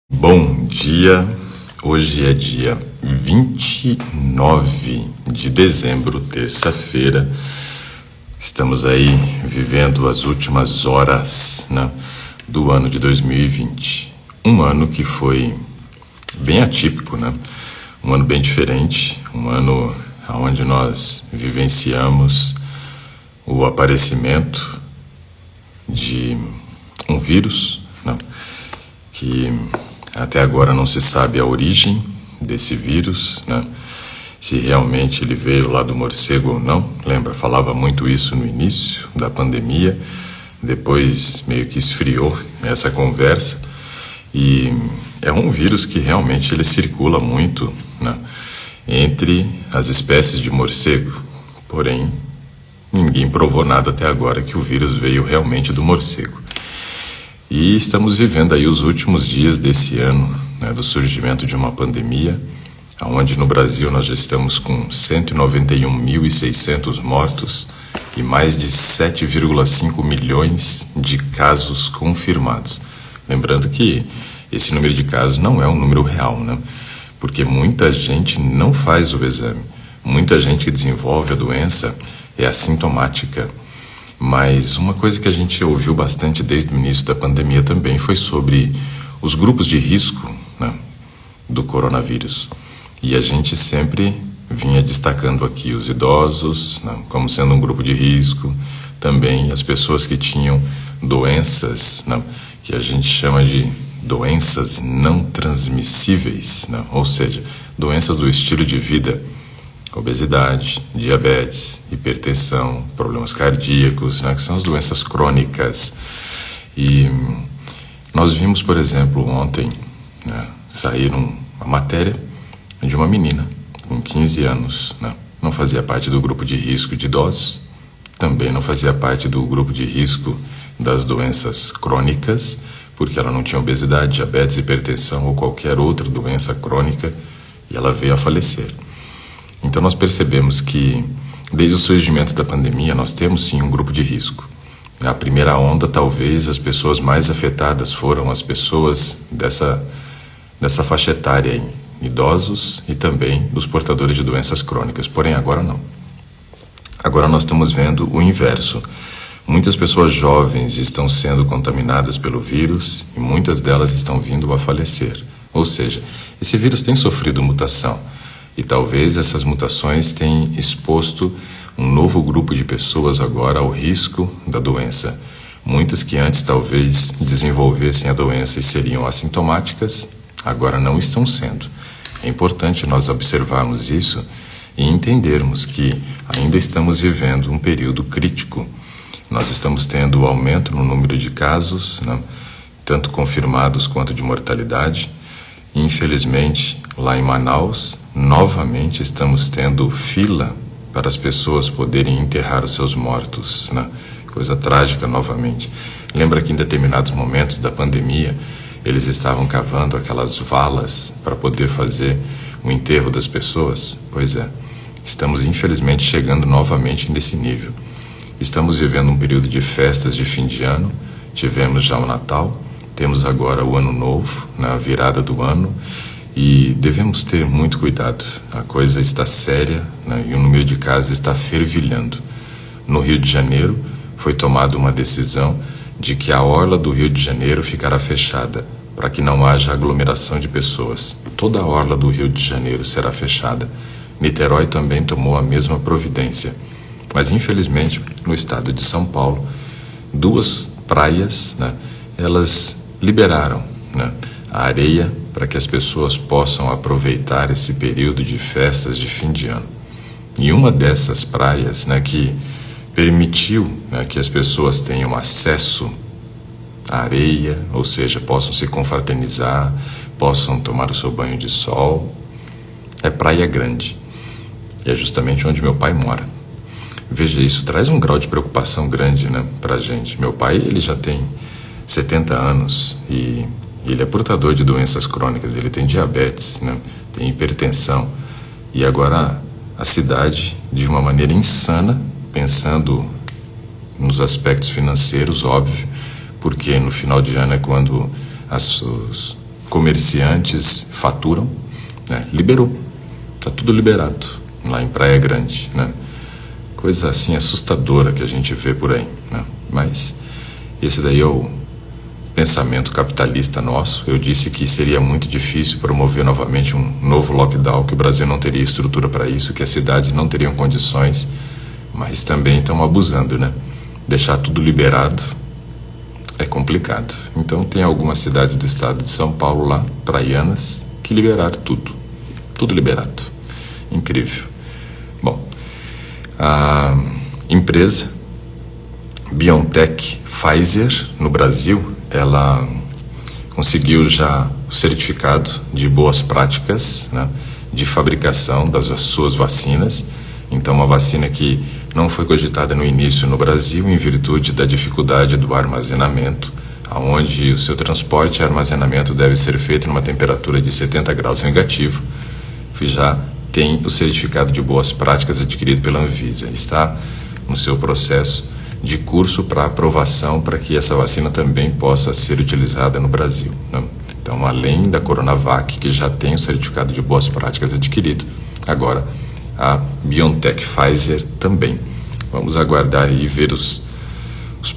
Bom dia, hoje é dia 29 de dezembro, terça-feira. Estamos aí vivendo as últimas horas, né, do ano de 2020. Um ano que foi bem atípico, né? Um ano bem diferente, um ano onde nós vivenciamos o aparecimento de um vírus, né, que até agora não se sabe a origem desse vírus, né? Se realmente ele veio lá do morcego ou não. Lembra, falava muito isso no início da pandemia, depois meio que esfriou essa conversa. E é um vírus que realmente ele circula muito, né, entre as espécies de morcego. Porém, ninguém provou nada até agora que o vírus veio realmente do morcego. E estamos vivendo aí os últimos dias desse ano, né, do surgimento de uma pandemia, onde no Brasil nós já estamos com 191.600 mortos e mais de 7,5 milhões de casos confirmados. Lembrando que esse número de casos não é um número real, né? Porque muita gente não faz o exame. Muita gente que desenvolve a doença é assintomática. Mas uma coisa que a gente ouviu bastante desde o início da pandemia também foi sobre os grupos de risco, né, do coronavírus. E a gente sempre vinha destacando aqui os idosos, né, como sendo um grupo de risco, também as pessoas que tinham doenças, né, que a gente chama de doenças não transmissíveis, né, ou seja, doenças do estilo de vida, obesidade, diabetes, hipertensão, problemas cardíacos, né, que são as doenças crônicas. E nós vimos, por exemplo, ontem, né, sair uma matéria de uma menina com 15 anos, né, não fazia parte do grupo de risco de idosos, também não fazia parte do grupo de risco das doenças crônicas, porque ela não tinha obesidade, diabetes, hipertensão ou qualquer outra doença crônica, e ela veio a falecer. Então nós percebemos que desde o surgimento da pandemia nós temos sim um grupo de risco. Na primeira onda, talvez as pessoas mais afetadas foram as pessoas dessa faixa etária aí, idosos e também os portadores de doenças crônicas. Porém agora não. Agora nós estamos vendo o inverso. Muitas pessoas jovens estão sendo contaminadas pelo vírus e muitas delas estão vindo a falecer. Ou seja, esse vírus tem sofrido mutação. E talvez essas mutações tenham exposto um novo grupo de pessoas agora ao risco da doença. Muitas que antes talvez desenvolvessem a doença e seriam assintomáticas, agora não estão sendo. É importante nós observarmos isso e entendermos que ainda estamos vivendo um período crítico. Nós estamos tendo aumento no número de casos, né, tanto confirmados quanto de mortalidade. Infelizmente, lá em Manaus, novamente estamos tendo fila para as pessoas poderem enterrar os seus mortos, né? Coisa trágica novamente. Lembra que em determinados momentos da pandemia, eles estavam cavando aquelas valas para poder fazer o enterro das pessoas? Pois é, estamos infelizmente chegando novamente nesse nível. Estamos vivendo um período de festas de fim de ano, tivemos já o Natal, temos agora o Ano Novo, na virada do ano, e devemos ter muito cuidado. A coisa está séria, né, e o número de casos está fervilhando. No Rio de Janeiro foi tomada uma decisão de que a orla do Rio de Janeiro ficará fechada para que não haja aglomeração de pessoas. Toda a orla do Rio de Janeiro será fechada. Niterói também tomou a mesma providência. Mas infelizmente no estado de São Paulo, 2 praias, né, elas liberaram, né, a areia para que as pessoas possam aproveitar esse período de festas de fim de ano. E uma dessas praias, né, que permitiu, né, que as pessoas tenham acesso à areia, ou seja, possam se confraternizar, possam tomar o seu banho de sol, é Praia Grande. E é justamente onde meu pai mora. Veja, isso traz um grau de preocupação grande, né, para a gente. Meu pai, ele já tem 70 anos e ele é portador de doenças crônicas, ele tem diabetes, né, tem hipertensão. E agora a cidade, de uma maneira insana, pensando nos aspectos financeiros, óbvio, porque no final de ano é quando comerciantes faturam, né? Liberou, tá tudo liberado lá em Praia Grande, né? Coisa assim assustadora que a gente vê por aí, né? Mas esse daí é o pensamento capitalista nosso. Eu disse que seria muito difícil promover novamente um novo lockdown, que o Brasil não teria estrutura para isso, que as cidades não teriam condições, mas também estão abusando, né? Deixar tudo liberado é complicado. Então tem algumas cidades do estado de São Paulo lá, praianas, que liberaram tudo liberado. Incrível. Bom, a empresa BioNTech Pfizer no Brasil, ela conseguiu já o certificado de boas práticas, né, de fabricação das suas vacinas. Então, uma vacina que não foi cogitada no início no Brasil em virtude da dificuldade do armazenamento, onde o seu transporte e armazenamento deve ser feito numa temperatura de 70 graus negativo, já tem o certificado de boas práticas adquirido pela Anvisa. Está no seu processo de curso para aprovação para que essa vacina também possa ser utilizada no Brasil, né? Então, além da Coronavac, que já tem o certificado de boas práticas adquirido, agora a BioNTech Pfizer também. Vamos aguardar e ver os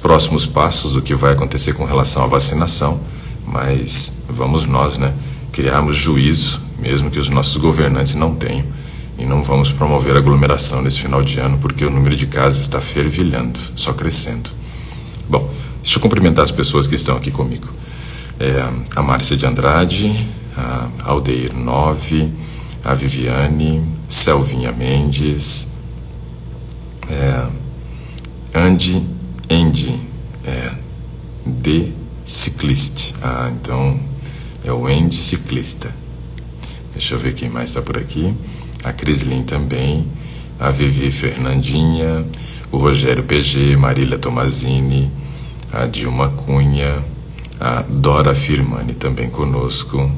próximos passos, o que vai acontecer com relação à vacinação, mas vamos nós, né, criarmos juízo, mesmo que os nossos governantes não tenham, e não vamos promover aglomeração nesse final de ano, porque o número de casos está fervilhando, só crescendo. Bom, deixa eu cumprimentar as pessoas que estão aqui comigo. A Márcia de Andrade, a Aldeir 9, a Viviane, Selvinha Mendes, Andy, The Ciclist. Então é o Andy Ciclista. Deixa eu ver quem mais está por aqui. A Crislin também, a Vivi Fernandinha, o Rogério PG, Marília Tomazini, a Dilma Cunha, a Dora Firmani também conosco,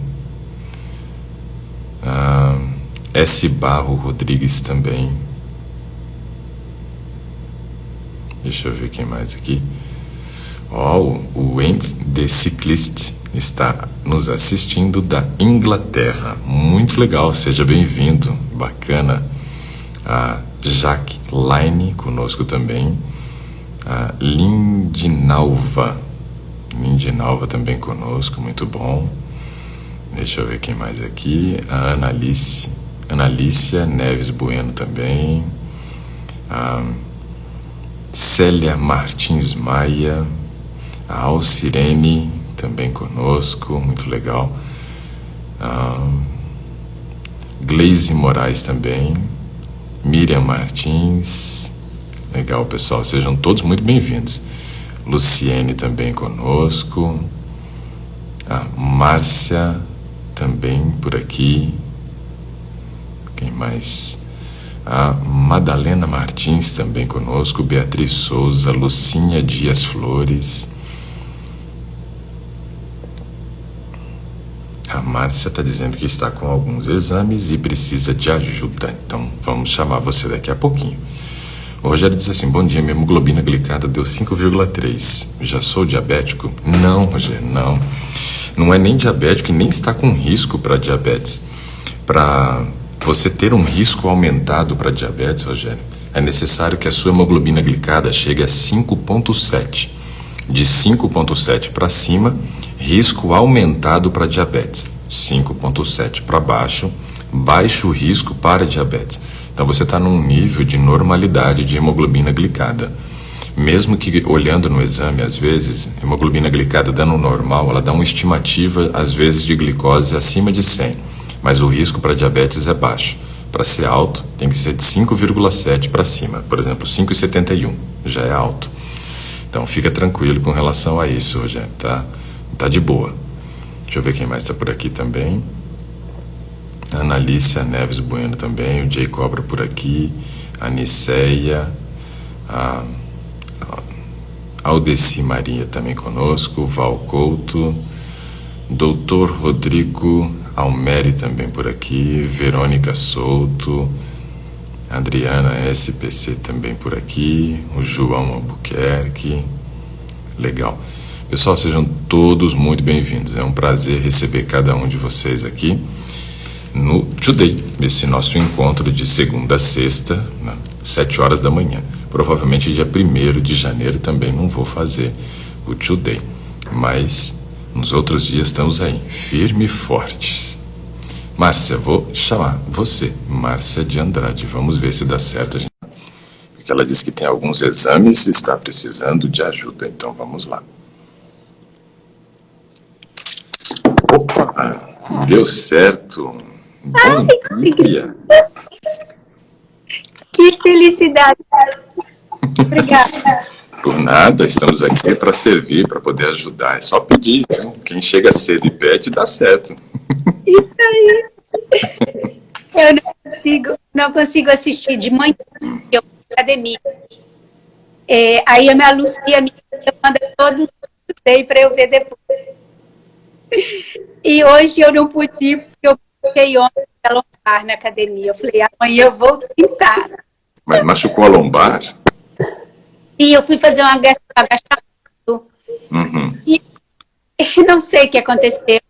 a S. Barro Rodrigues também. Deixa eu ver quem mais aqui. O Andy The Ciclist está nos assistindo da Inglaterra. Muito legal, seja bem-vindo, bacana. A Jaque Line conosco também. A Lindinalva também conosco, muito bom. Deixa eu ver quem mais aqui. A Analícia Neves Bueno também. A Célia Martins Maia. A Alcirene também conosco, muito legal. Gleise Moraes também. Miriam Martins. Legal, pessoal, sejam todos muito bem-vindos. Luciene também conosco. A Márcia também por aqui. Quem mais? A Madalena Martins também conosco. Beatriz Souza, Lucinha Dias Flores. A Márcia está dizendo que está com alguns exames e precisa de ajuda. Então, vamos chamar você daqui a pouquinho. O Rogério diz assim: bom dia, minha hemoglobina glicada deu 5,3. Já sou diabético? Não, Rogério, não. Não é nem diabético e nem está com risco para diabetes. Para você ter um risco aumentado para diabetes, Rogério, é necessário que a sua hemoglobina glicada chegue a 5,7. De 5,7 para cima, risco aumentado para diabetes. 5,7 para baixo, baixo risco para diabetes. Então você está num nível de normalidade de hemoglobina glicada. Mesmo que olhando no exame, às vezes, hemoglobina glicada dando normal, ela dá uma estimativa, às vezes, de glicose acima de 100. Mas o risco para diabetes é baixo. Para ser alto, tem que ser de 5,7 para cima. Por exemplo, 5,71 já é alto. Então fica tranquilo com relação a isso, Rogério, tá? Tá de boa. Deixa eu ver quem mais está por aqui também. A Analícia Neves Bueno também, o Jay Cobra por aqui, a Niceia, a Aldeci Maria também conosco, Val Couto, Doutor Rodrigo Almeri também por aqui, Verônica Souto, Adriana SPC também por aqui, o João Albuquerque. Legal. Pessoal, sejam todos muito bem-vindos. É um prazer receber cada um de vocês aqui no Today, esse nosso encontro de segunda a sexta, 7 horas da manhã. Provavelmente dia 1º de janeiro também não vou fazer o Today, mas nos outros dias estamos aí, firme e fortes. Márcia, vou chamar você, Márcia de Andrade. Vamos ver se dá certo, gente. Porque ela disse que tem alguns exames e está precisando de ajuda, então vamos lá. Opa, deu certo. Bom dia. Que felicidade. Obrigada. Por nada, estamos aqui para servir, para poder ajudar. É só pedir, viu? Quem chega cedo e pede, dá certo. Isso aí. Eu não consigo assistir de manhã, porque eu vou na academia. Aí a minha Lucia me manda todo dia para eu ver depois. E hoje eu não pude ir, porque eu fiquei ontem a lombar na academia. Eu falei, amanhã eu vou tentar. Mas machucou a lombar? E eu fui fazer um agachamento. Uhum. E não sei o que aconteceu.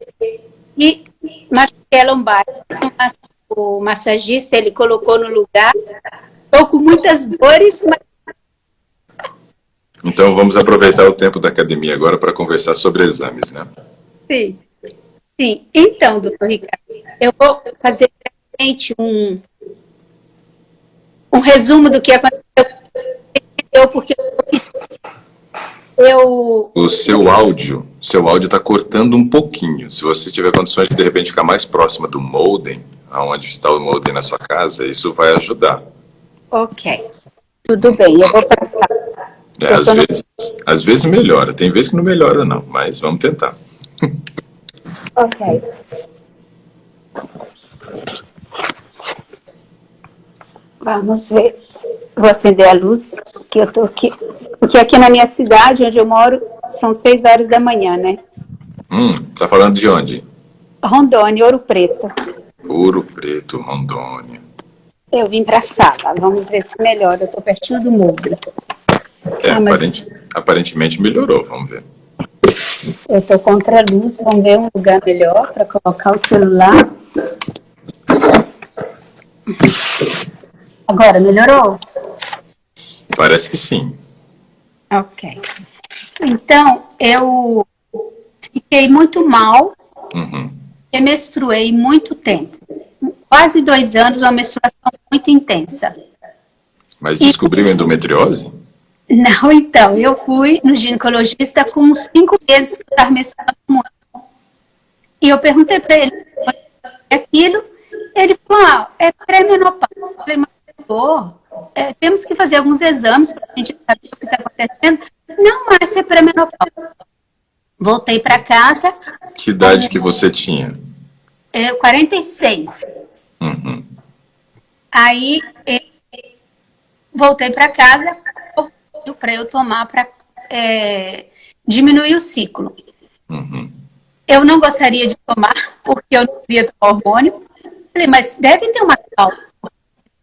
E machuquei a lombar. O massagista, ele colocou no lugar. Estou com muitas dores, mas... Então vamos aproveitar o tempo da academia agora para conversar sobre exames, né? Sim. Sim. Então, doutor Ricardo, eu vou fazer brevemente um resumo do que aconteceu. Porque o seu áudio está cortando um pouquinho. Se você tiver condições de repente ficar mais próxima do modem, aonde está o modem na sua casa, isso vai ajudar. Ok, tudo bem, eu vou passar. Às vezes melhora, tem vezes que não melhora não, mas vamos tentar. Ok. Vamos ver. Vou acender a luz, que eu tô aqui. Porque aqui na minha cidade, onde eu moro, são 6 horas da manhã, né? Tá falando de onde? Rondônia, Ouro Preto. Ouro Preto, Rondônia. Eu vim pra sala, vamos ver se melhora. Eu tô pertinho do muro. Aparentemente melhorou, vamos ver. Eu tô contra a luz, vamos ver um lugar melhor para colocar o celular. Agora, melhorou? Parece que sim. Ok. Então, eu fiquei muito mal e menstruei muito tempo. Quase 2 anos, uma menstruação muito intensa. Mas descobriu endometriose? Não, então, eu fui no ginecologista com uns 5 meses que eu estava menstruando muito. E eu perguntei para ele aquilo, ele falou, é pré-menopausa. Eu falei, mas temos que fazer alguns exames para a gente saber o que está acontecendo. Não, mas é pré-menopausa. Voltei para casa. Que idade que você tinha? 46. Uhum. Aí, voltei para casa para eu tomar para diminuir o ciclo. Uhum. Eu não gostaria de tomar, porque eu não queria tomar hormônio. Falei, mas deve ter uma causa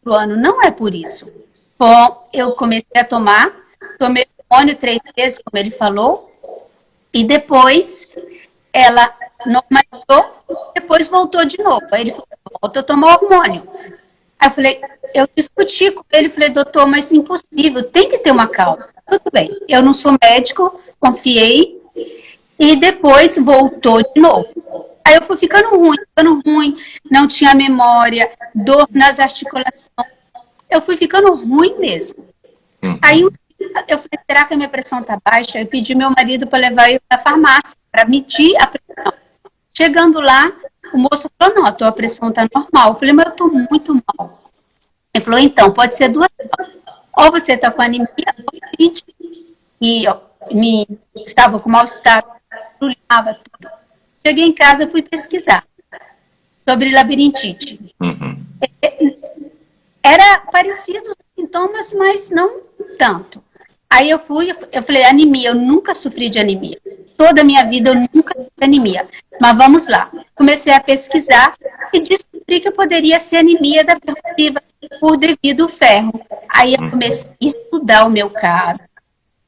pro ano, não é por isso. Bom, eu comecei a tomar, tomei hormônio 3 vezes, como ele falou, e depois ela normalizou, depois voltou de novo. Aí ele falou, volta a tomar hormônio. Aí eu falei, eu discuti com ele, falei, doutor, mas impossível, tem que ter uma causa. Tudo bem, eu não sou médico, confiei, e depois voltou de novo. Aí eu fui ficando ruim, não tinha memória, dor nas articulações. Eu fui ficando ruim mesmo. Aí eu falei, será que a minha pressão está baixa? Eu pedi meu marido para levar eu na farmácia, para medir a pressão. Chegando lá, o moço falou, não, a tua pressão está normal. Eu falei, mas eu estou muito mal. Ele falou, então, pode ser 2 coisas. Ou você está com anemia, ou e estava com mal-estar, brulhava tudo. Cheguei em casa e fui pesquisar sobre labirintite. Era parecido os sintomas, mas não tanto. Aí eu falei, anemia, eu nunca sofri de anemia. Toda a minha vida eu nunca sofri de anemia. Mas vamos lá. Comecei a pesquisar e descobri que poderia ser anemia da ferropriva por devido ao ferro. Aí eu comecei a estudar o meu caso,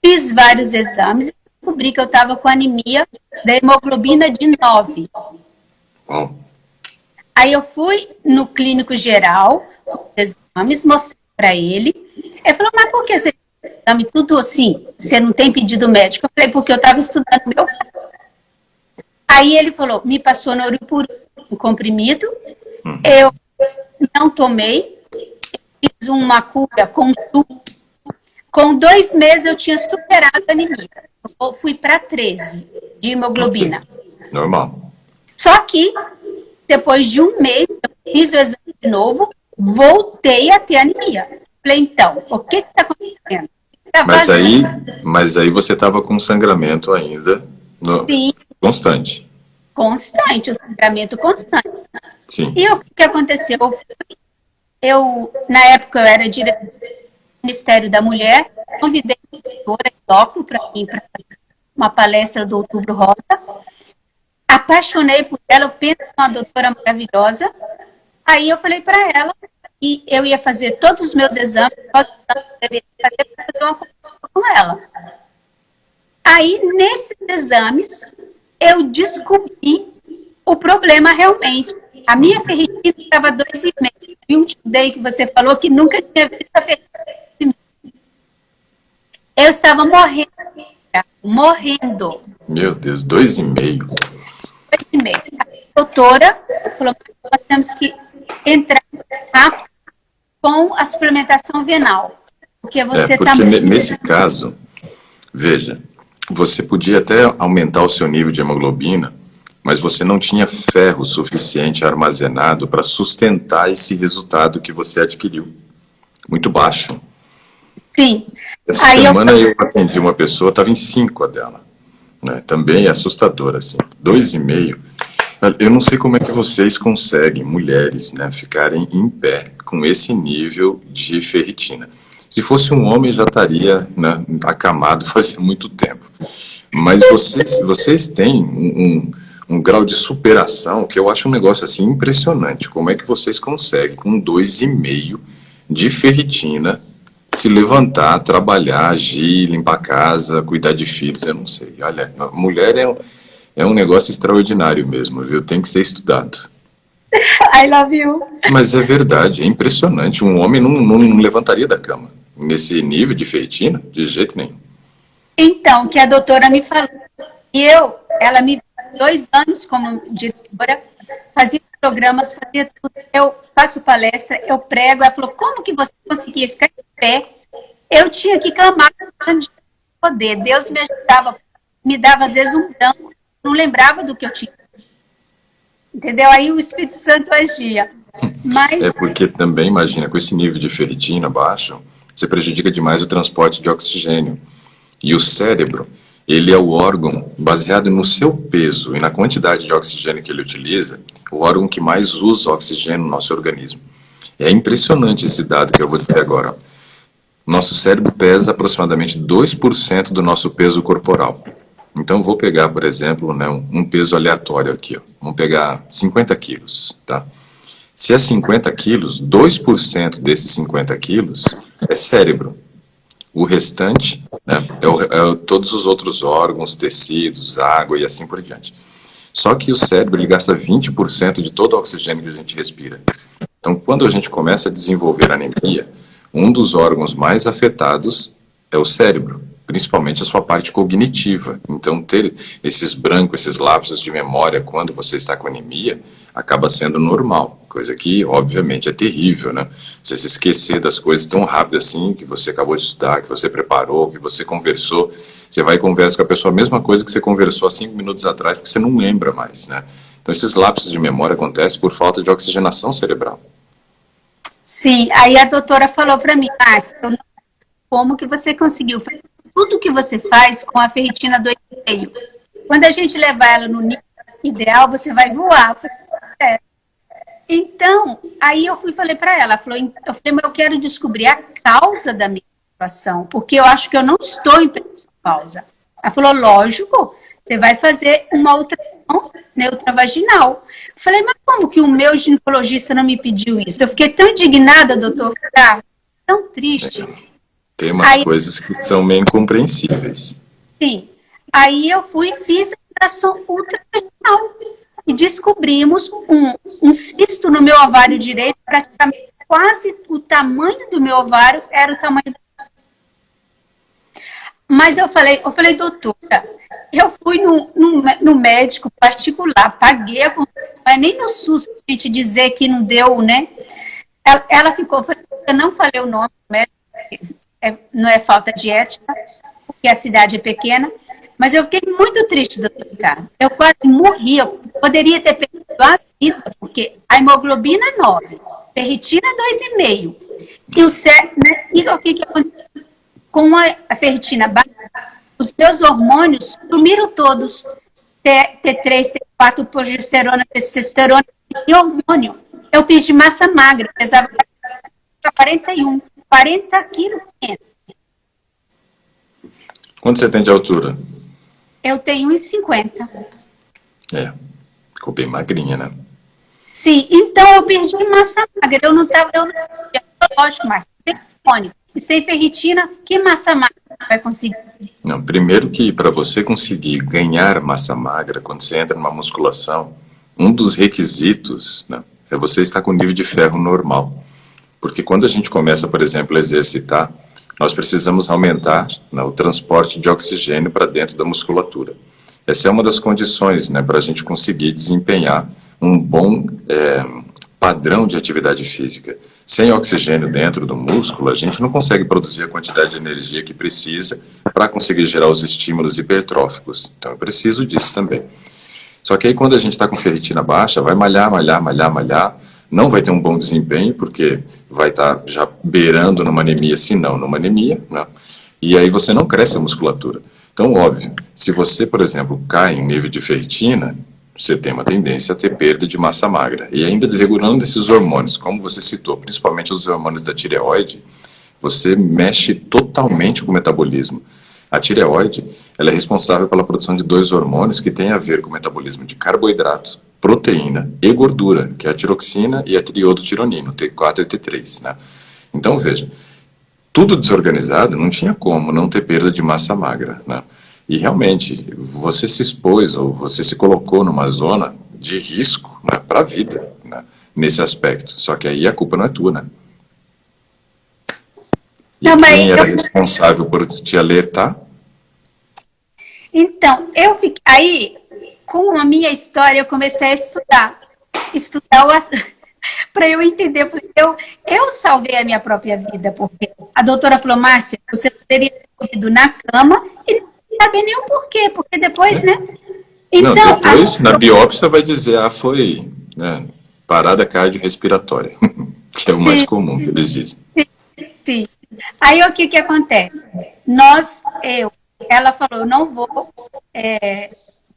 fiz vários exames e descobri que eu estava com anemia da hemoglobina de 9. Uau. Aí eu fui no clínico geral, exames, mostrei para ele. Ele falou, mas por que você exame tudo assim? Você não tem pedido médico? Eu falei, porque eu estava estudando meu caso. Aí ele falou, me passou Noripurina, um comprimido, eu não tomei, fiz uma cura com suco. Com 2 meses eu tinha superado a anemia. Eu fui para 13 de hemoglobina. Normal. Só que, depois de 1 mês, eu fiz o exame de novo, voltei a ter anemia. Falei, então, o que está acontecendo? Tá Mas aí você estava com sangramento ainda Sim, constante. constante, o sangramento constante. Sim. E o que aconteceu? Na época, eu era diretora do Ministério da Mulher, convidei a doutora endócrino para ir para uma palestra do Outubro Rosa. Apaixonei por ela, eu penso uma doutora maravilhosa. Aí eu falei para ela que eu ia fazer todos os meus exames, todos os exames que eu deveria fazer para fazer uma consulta com ela. Aí, nesses exames, eu descobri o problema realmente. A minha ferritina estava 2,5. E um day que você falou que nunca tinha visto a ferritina. Eu estava morrendo. Meu Deus, 2,5. 2,5. A doutora falou, nós temos que entrar rápido com a suplementação venal. Porque você está nesse caso, veja, você podia até aumentar o seu nível de hemoglobina, mas você não tinha ferro suficiente armazenado para sustentar esse resultado que você adquiriu. Muito baixo. Sim. Essa semana eu atendi uma pessoa, estava em 5 a dela. Né? Também é assustador, assim. 2,5. Eu não sei como é que vocês conseguem, mulheres, né, ficarem em pé com esse nível de ferritina. Se fosse um homem, já estaria, né, acamado fazia muito tempo. Mas vocês têm um grau de superação que eu acho um negócio assim impressionante. Como é que vocês conseguem, com 2,5 de ferritina, se levantar, trabalhar, agir, limpar a casa, cuidar de filhos? Eu não sei. Olha, mulher é um negócio extraordinário mesmo, viu? Tem que ser estudado. I love you. Mas é verdade, é impressionante. Um homem não levantaria da cama nesse nível de ferritina, de jeito nenhum. Então, que a doutora me falou. E ela me deu 2 anos como diretora, fazia programas, fazia tudo. Eu faço palestra, eu prego. Ela falou, como que você conseguia ficar em pé? Eu tinha que clamar de poder. Deus me ajudava, me dava às vezes um branco, não lembrava do que eu tinha. Entendeu? Aí o Espírito Santo agia. Mas... É porque também, imagina, com esse nível de ferritina baixo, você prejudica demais o transporte de oxigênio. E o cérebro, ele é o órgão, baseado no seu peso e na quantidade de oxigênio que ele utiliza, o órgão que mais usa oxigênio no nosso organismo. É impressionante esse dado que eu vou dizer agora. Nosso cérebro pesa aproximadamente 2% do nosso peso corporal. Então, vou pegar, por exemplo, né, um peso aleatório aqui. Ó. Vamos pegar 50 quilos, tá? Se é 50 quilos, 2% desses 50 quilos é cérebro. O restante, né, é todos os outros órgãos, tecidos, água e assim por diante. Só que o cérebro ele gasta 20% de todo o oxigênio que a gente respira. Então, quando a gente começa a desenvolver anemia, um dos órgãos mais afetados é o cérebro, principalmente a sua parte cognitiva. Então, ter esses brancos, esses lapsos de memória quando você está com anemia, acaba sendo normal. Coisa que, obviamente, é terrível, né? Você se esquecer das coisas tão rápido assim, que você acabou de estudar, que você preparou, que você conversou. Você vai e conversa com a pessoa a mesma coisa que você conversou há 5 minutos atrás, porque você não lembra mais, né? Então, esses lapsos de memória acontecem por falta de oxigenação cerebral. Sim, aí a doutora falou para mim, como que você conseguiu fazer tudo que você faz com a ferritina 2,5? Quando a gente levar ela no nível ideal, você vai voar. Eu falei, Então, aí eu falei para ela, eu falei, mas eu quero descobrir a causa da minha situação, porque eu acho que eu não estou em causa. Ela falou, lógico, você vai fazer uma ultrassom neutravaginal. Eu falei, mas como que o meu ginecologista não me pediu isso? Eu fiquei tão indignada, doutor, tão triste. Tem umas coisas que são meio incompreensíveis. Sim. Aí eu fui e fiz a ultrassom ultravaginal e descobrimos um cisto no meu ovário direito, praticamente quase o tamanho do meu ovário era o tamanho do... Mas eu falei, doutora, eu fui no médico particular, paguei a consulta, mas nem no SUS a gente dizer que não deu, né? Ela ficou, eu não falei o nome do médico, não é falta de ética, porque a cidade é pequena, mas eu fiquei muito triste, doutor Ricardo. Eu quase morri, eu poderia ter perdido a vida, porque a hemoglobina é 9, ferritina é 2,5. E né? E o que aconteceu? Com a ferritina baixa, os meus hormônios sumiram todos. T3, T4, progesterona, testosterona e hormônio. Eu perdi massa magra, pesava 41, 40 quilos. Quanto você tem de altura? Eu tenho 1,50. Ficou bem magrinha, né? Sim, então eu perdi massa magra. Eu não tinha lógico mais. Sem hormônio e sem ferritina, que massa magra vai conseguir? Não, primeiro que para você conseguir ganhar massa magra, quando você entra numa musculação, um dos requisitos, né, é você estar com nível de ferro normal. Porque quando a gente começa, por exemplo, a exercitar, nós precisamos aumentar, né, o transporte de oxigênio para dentro da musculatura. Essa é uma das condições, né, para a gente conseguir desempenhar um bom padrão de atividade física. Sem oxigênio dentro do músculo, a gente não consegue produzir a quantidade de energia que precisa para conseguir gerar os estímulos hipertróficos. Então, eu preciso disso também. Só que aí, quando a gente está com ferritina baixa, vai malhar, não vai ter um bom desempenho, porque vai estar já beirando numa anemia, se não numa anemia, né? E aí você não cresce a musculatura. Então, óbvio, se você, por exemplo, cai em nível de ferritina, você tem uma tendência a ter perda de massa magra. E ainda desregulando esses hormônios, como você citou, principalmente os hormônios da tireoide, você mexe totalmente com o metabolismo. A tireoide, ela é responsável pela produção de 2 hormônios que têm a ver com o metabolismo de carboidrato, proteína e gordura, que é a tiroxina e a triodotironina, o T4 e o T3, né? Então, veja, tudo desorganizado, não tinha como não ter perda de massa magra, né? E realmente, você se expôs ou você se colocou numa zona de risco, né, para a vida, né, nesse aspecto. Só que aí a culpa não é tua, né? E não, quem era responsável por te alertar? Então, eu fiquei... Aí, com a minha história, eu comecei a estudar para eu entender. Eu salvei a minha própria vida, porque a doutora falou, Márcia, você poderia ter morrido na cama e não saber nem o porquê, porque depois, né? Então, não, depois, na biópsia, vai dizer, foi, né, parada cardiorrespiratória, que é o mais comum que eles dizem. Sim. Aí, o que acontece? Ela falou, eu não vou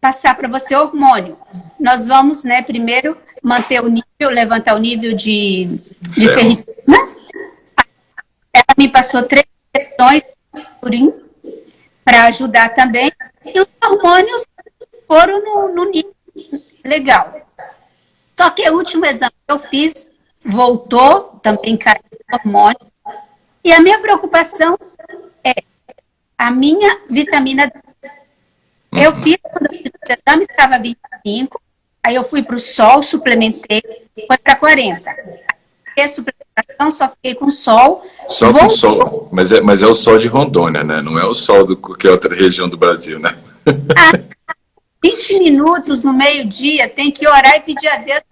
passar para você hormônio. Nós vamos, né, primeiro manter o nível, levantar o nível de ferritina. Ela me passou 3 injeções de purim para ajudar também. E os hormônios foram no nível legal. Só que o último exame que eu fiz voltou, também caiu o hormônio. E a minha preocupação é a minha vitamina D. Eu fiz, quando eu fiz o exame, estava 25, aí eu fui para o sol, suplementei, foi para 40. A suplementação, só fiquei com sol. Só com sol, mas é o sol de Rondônia, né? Não é o sol de qualquer outra região do Brasil, né? 20 minutos no meio-dia, tem que orar e pedir a Deus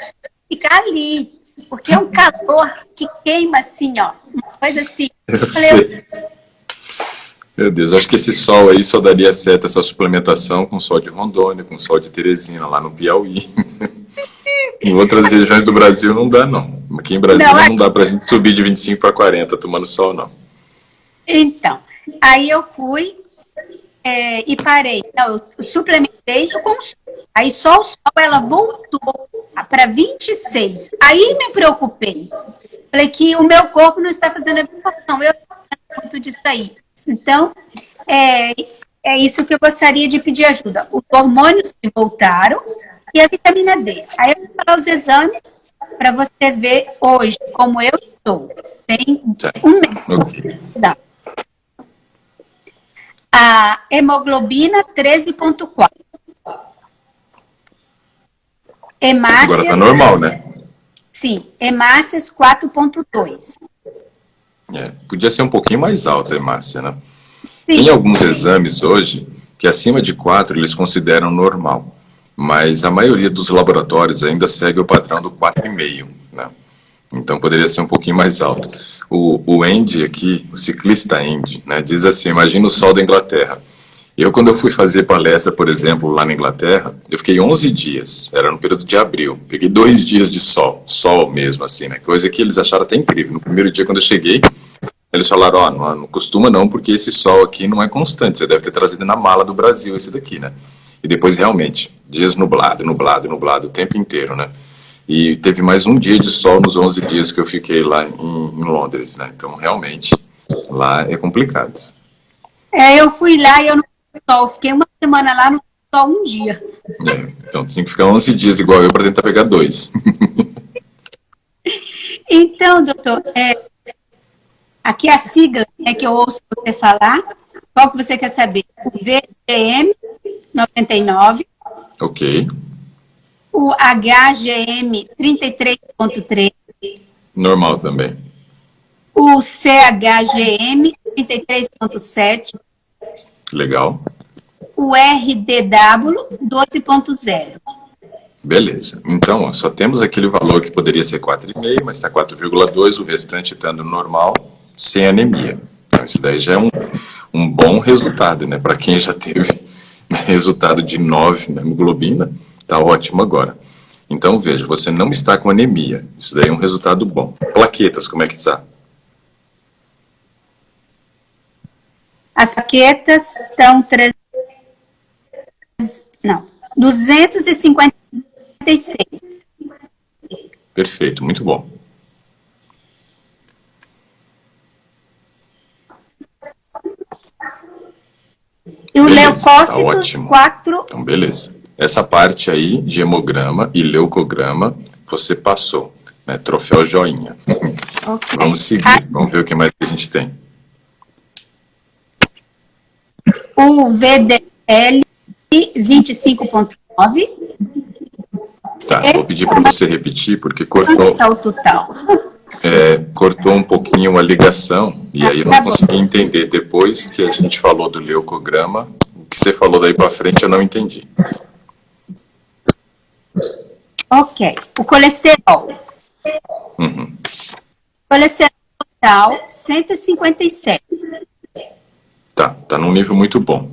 ficar ali. Porque é um calor que queima assim, ó. Uma coisa assim. Eu sei. Meu Deus, acho que esse sol aí só daria certo, essa suplementação, com sol de Rondônia, com sol de Teresina, lá no Piauí. Em outras regiões do Brasil não dá, não. Aqui em Brasília não dá pra gente subir de 25 para 40 tomando sol, não. Então, aí eu fui e parei. Não, eu suplementei com sol. Aí só o sol, ela voltou para 26. Aí me preocupei. Falei que o meu corpo não está fazendo a evolução. Eu não sei muito disso aí. Então, é isso que eu gostaria de pedir ajuda. Os hormônios que voltaram e a vitamina D. Aí eu vou falar os exames para você ver hoje como eu estou. Tem um mês. Okay. A hemoglobina 13,4. Agora Hemácias, tá normal, né? sim, hemácias 4,2. Podia ser um pouquinho mais alta a hemácia, né? Tem Sim, alguns exames hoje que acima de 4 eles consideram normal, mas a maioria dos laboratórios ainda segue o padrão do 4,5, né? Então poderia ser um pouquinho mais alto. O Andy aqui, o ciclista Andy, né, diz assim, imagina o sol da Inglaterra. Quando eu fui fazer palestra, por exemplo, lá na Inglaterra, eu fiquei 11 dias, era no período de abril. Peguei 2 dias de sol, sol mesmo, assim, né? Coisa que eles acharam até incrível. No primeiro dia, quando eu cheguei, eles falaram, ó, não costuma não, porque esse sol aqui não é constante, você deve ter trazido na mala do Brasil esse daqui, né? E depois, realmente, dias nublado, nublado, nublado, o tempo inteiro, né? E teve mais um dia de sol nos 11 dias que eu fiquei lá em Londres, né? Então, realmente, lá é complicado. eu fui lá e eu não vi sol. Fiquei uma semana lá, no sol um dia. Então, tinha que ficar 11 dias igual eu para tentar pegar 2. Então, doutor, aqui a sigla que eu ouço você falar, qual que você quer saber? O VGM 99, Ok. o HGM 33,3, Normal também. o CHGM 33,7, Legal. o RDW 12,0. Beleza. Então, ó, só temos aquele valor que poderia ser 4,5, mas está 4,2, o restante estando normal, sem anemia. Então, isso daí já é um bom resultado, né? Para quem já teve resultado de 9 na hemoglobina, tá ótimo agora. Então, veja, você não está com anemia. Isso daí é um resultado bom. Plaquetas, como é que está? As plaquetas estão 256. Perfeito, muito bom. E o Beleza, tá leucócito ótimo. 4. Então, beleza. Essa parte aí de hemograma e leucograma, você passou, né? Troféu joinha. Okay. Vamos seguir, vamos ver o que mais que a gente tem. O VDL 25,9. Tá, vou pedir para você repetir, porque cortou, O total. cortou um pouquinho a ligação, e aí eu não consegui entender. Depois que a gente falou do leucograma, o que você falou daí para frente eu não entendi. Ok. O colesterol. Uhum. Colesterol total 157. Tá num nível muito bom.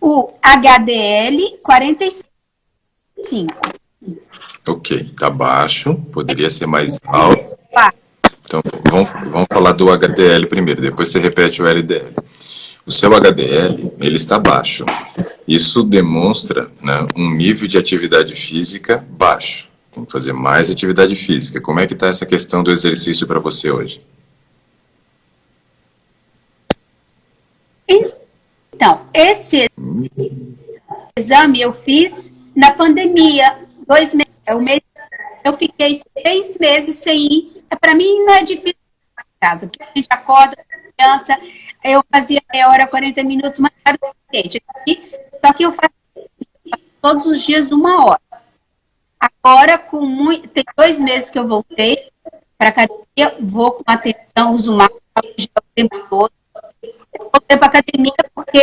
O HDL 45. Ok, tá baixo, poderia ser mais alto. Então, vamos falar do HDL primeiro, depois você repete o LDL. O seu HDL, ele está baixo. Isso demonstra, né, um nível de atividade física baixo. Tem que fazer mais atividade física. Como é que está essa questão do exercício para você hoje? Então, esse exame eu fiz na pandemia. 2 meses. Eu fiquei 6 meses sem ir. Para mim não é difícil em casa, porque a gente acorda, criança, eu fazia meia hora, 40 minutos, mas era o suficiente. Só que eu faço todos os dias 1 hora. Agora, tem 2 meses que eu voltei para academia, vou com atenção, uso máscara o tempo todo. Eu voltei para academia porque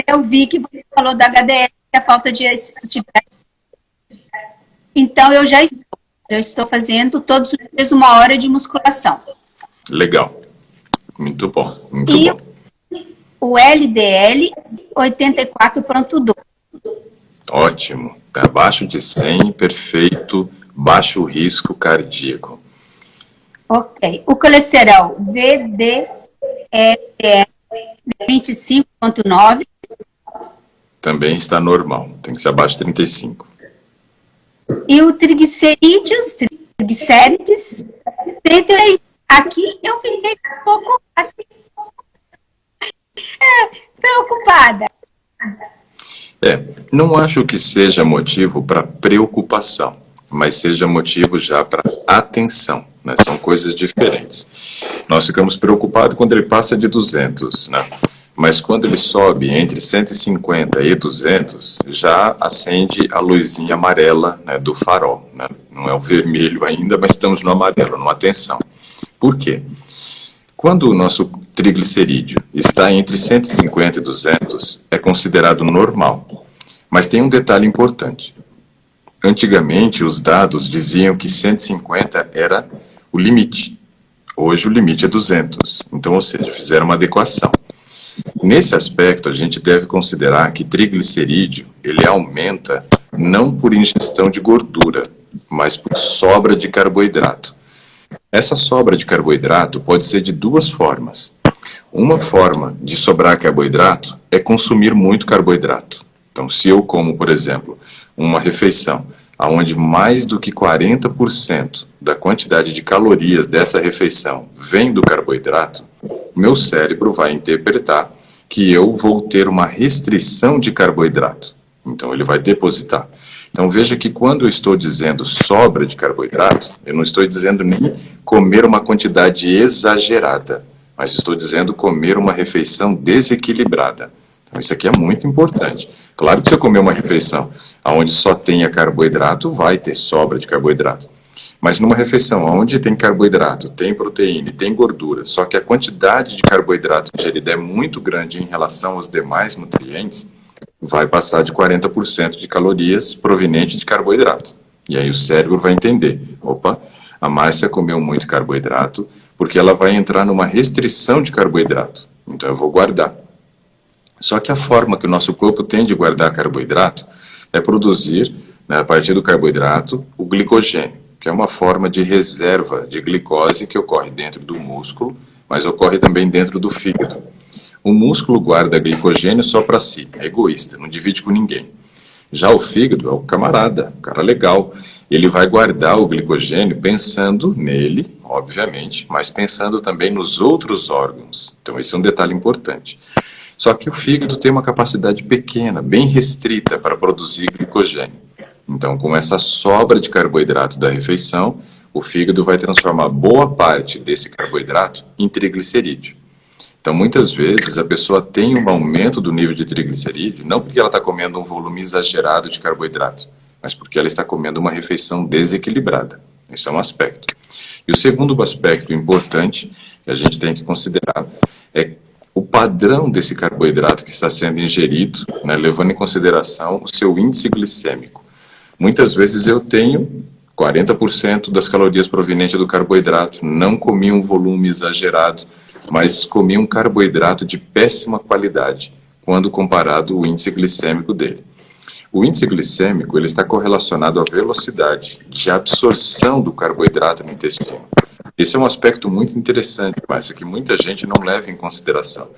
eu vi que você falou da HDL, que é a falta de atividade. Então, eu já estou fazendo todos os dias 1 hora de musculação. Legal. Muito bom, muito e bom. O LDL 84,2. Ótimo. Tá abaixo de 100, perfeito, baixo risco cardíaco. Ok. O colesterol VDL 25,9. Também está normal, tem que ser abaixo de 35. E o triglicérides, 108. Aqui eu fiquei um pouco assim, preocupada. Não acho que seja motivo para preocupação, mas seja motivo já para atenção, né? São coisas diferentes. Nós ficamos preocupados quando ele passa de 200, né? Mas quando ele sobe entre 150 e 200, já acende a luzinha amarela, né, do farol, né? Não é o vermelho ainda, mas estamos no amarelo, numa tensão. Por quê? Quando o nosso triglicerídeo está entre 150 e 200, é considerado normal. Mas tem um detalhe importante. Antigamente, os dados diziam que 150 era o limite. Hoje, o limite é 200. Então, ou seja, fizeram uma adequação. Nesse aspecto, a gente deve considerar que triglicerídeo, ele aumenta não por ingestão de gordura, mas por sobra de carboidrato. Essa sobra de carboidrato pode ser de duas formas. Uma forma de sobrar carboidrato é consumir muito carboidrato. Então, se eu como, por exemplo, uma refeição onde mais do que 40% da quantidade de calorias dessa refeição vem do carboidrato, meu cérebro vai interpretar que eu vou ter uma restrição de carboidrato. Então, ele vai depositar. Então, veja que quando eu estou dizendo sobra de carboidrato, eu não estou dizendo nem comer uma quantidade exagerada, mas estou dizendo comer uma refeição desequilibrada. Então, isso aqui é muito importante. Claro que se eu comer uma refeição onde só tenha carboidrato, vai ter sobra de carboidrato. Mas numa refeição onde tem carboidrato, tem proteína e tem gordura, só que a quantidade de carboidrato ingerida é muito grande em relação aos demais nutrientes, vai passar de 40% de calorias provenientes de carboidrato. E aí o cérebro vai entender, opa, a Márcia comeu muito carboidrato, porque ela vai entrar numa restrição de carboidrato. Então eu vou guardar. Só que a forma que o nosso corpo tem de guardar carboidrato é produzir, né, a partir do carboidrato, o glicogênio, que é uma forma de reserva de glicose que ocorre dentro do músculo, mas ocorre também dentro do fígado. O músculo guarda glicogênio só para si, é egoísta, não divide com ninguém. Já o fígado é o camarada, o cara legal. Ele vai guardar o glicogênio pensando nele, obviamente, mas pensando também nos outros órgãos. Então esse é um detalhe importante. Só que o fígado tem uma capacidade pequena, bem restrita para produzir glicogênio. Então, com essa sobra de carboidrato da refeição, o fígado vai transformar boa parte desse carboidrato em triglicerídeo. Então, muitas vezes, a pessoa tem um aumento do nível de triglicerídeo, não porque ela está comendo um volume exagerado de carboidrato, mas porque ela está comendo uma refeição desequilibrada. Esse é um aspecto. E o segundo aspecto importante que a gente tem que considerar é o padrão desse carboidrato que está sendo ingerido, né, levando em consideração o seu índice glicêmico. Muitas vezes eu tenho 40% das calorias provenientes do carboidrato, não comi um volume exagerado, mas comi um carboidrato de péssima qualidade, quando comparado ao índice glicêmico dele. O índice glicêmico ele está correlacionado à velocidade de absorção do carboidrato no intestino. Esse é um aspecto muito interessante, mas que muita gente não leva em consideração.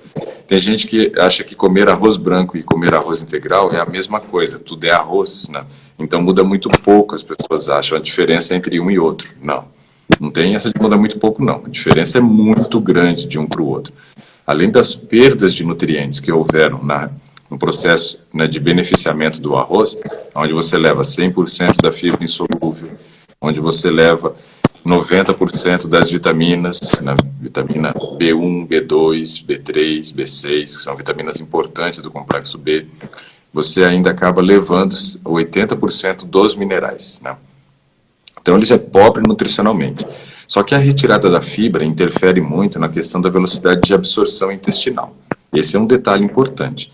Tem gente que acha que comer arroz branco e comer arroz integral é a mesma coisa, tudo é arroz, né? Então muda muito pouco, as pessoas acham a diferença entre um e outro. Não, não tem essa de mudar muito pouco, não. A diferença é muito grande de um para o outro. Além das perdas de nutrientes que houveram no processo, né, de beneficiamento do arroz, onde você leva 100% da fibra insolúvel, onde você leva 90% das vitaminas, né, vitamina B1, B2, B3, B6, que são vitaminas importantes do complexo B, você ainda acaba levando 80% dos minerais, né? Então, ele é pobre nutricionalmente. Só que a retirada da fibra interfere muito na questão da velocidade de absorção intestinal. Esse é um detalhe importante.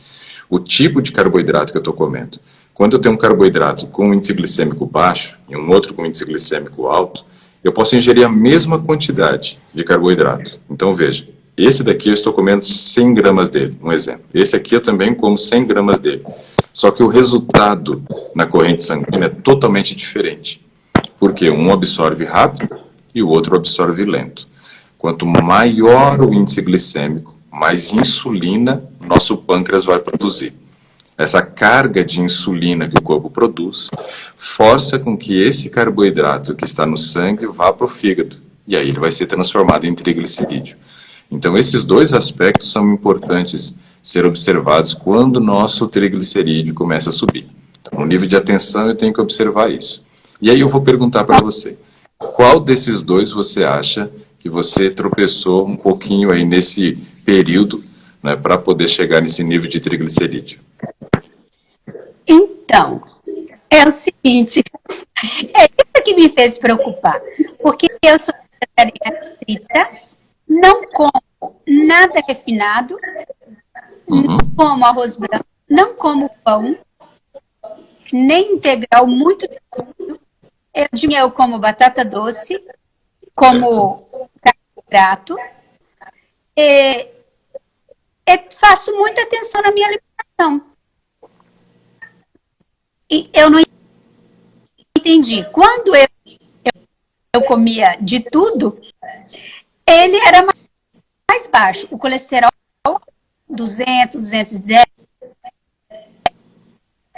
O tipo de carboidrato que eu estou comendo. Quando eu tenho um carboidrato com índice glicêmico baixo e um outro com índice glicêmico alto, eu posso ingerir a mesma quantidade de carboidrato. Então, veja, esse daqui eu estou comendo 100 gramas dele, um exemplo. Esse aqui eu também como 100 gramas dele. Só que o resultado na corrente sanguínea é totalmente diferente. Porque um absorve rápido e o outro absorve lento. Quanto maior o índice glicêmico, mais insulina nosso pâncreas vai produzir. Essa carga de insulina que o corpo produz força com que esse carboidrato que está no sangue vá para o fígado. E aí ele vai ser transformado em triglicerídeo. Então esses dois aspectos são importantes ser observados quando o nosso triglicerídeo começa a subir. Então, no nível de atenção eu tenho que observar isso. E aí eu vou perguntar para você, qual desses dois você acha que que você tropeçou um pouquinho aí nesse período, né, para poder chegar nesse nível de triglicerídeo? Então, é o seguinte, é isso que me fez preocupar, porque eu sou vegetariana estrita, não como nada refinado, não como arroz branco, não como pão, nem integral, muito. Eu como batata doce, como carboidrato, faço muita atenção na minha alimentação. E eu não entendi. Quando eu comia de tudo, ele era mais baixo. O colesterol, 200, 210.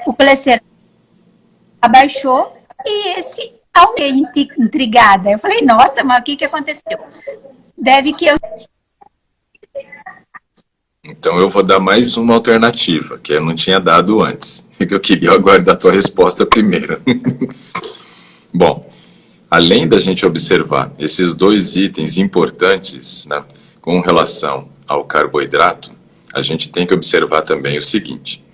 O colesterol abaixou e esse aumentei intrigada. Eu falei, nossa, mas o que aconteceu? Deve que eu... Então eu vou dar mais uma alternativa, que eu não tinha dado antes. Que eu queria aguardar a tua resposta primeiro. Bom, além da gente observar esses dois itens importantes, né, com relação ao carboidrato, a gente tem que observar também o seguinte.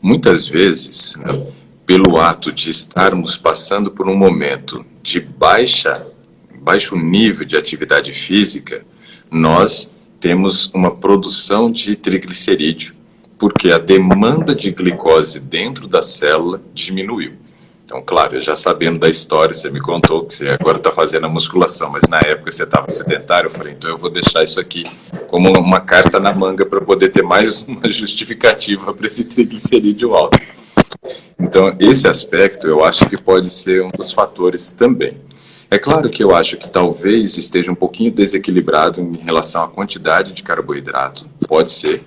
Muitas vezes, né, pelo ato de estarmos passando por um momento de baixo nível de atividade física, nós temos uma produção de triglicerídeo, porque a demanda de glicose dentro da célula diminuiu. Então, claro, eu já sabendo da história, você me contou que você agora está fazendo a musculação, mas na época você estava sedentário, eu falei, então eu vou deixar isso aqui como uma carta na manga para poder ter mais uma justificativa para esse triglicerídeo alto. Então, esse aspecto eu acho que pode ser um dos fatores também. É claro que eu acho que talvez esteja um pouquinho desequilibrado em relação à quantidade de carboidrato, pode ser,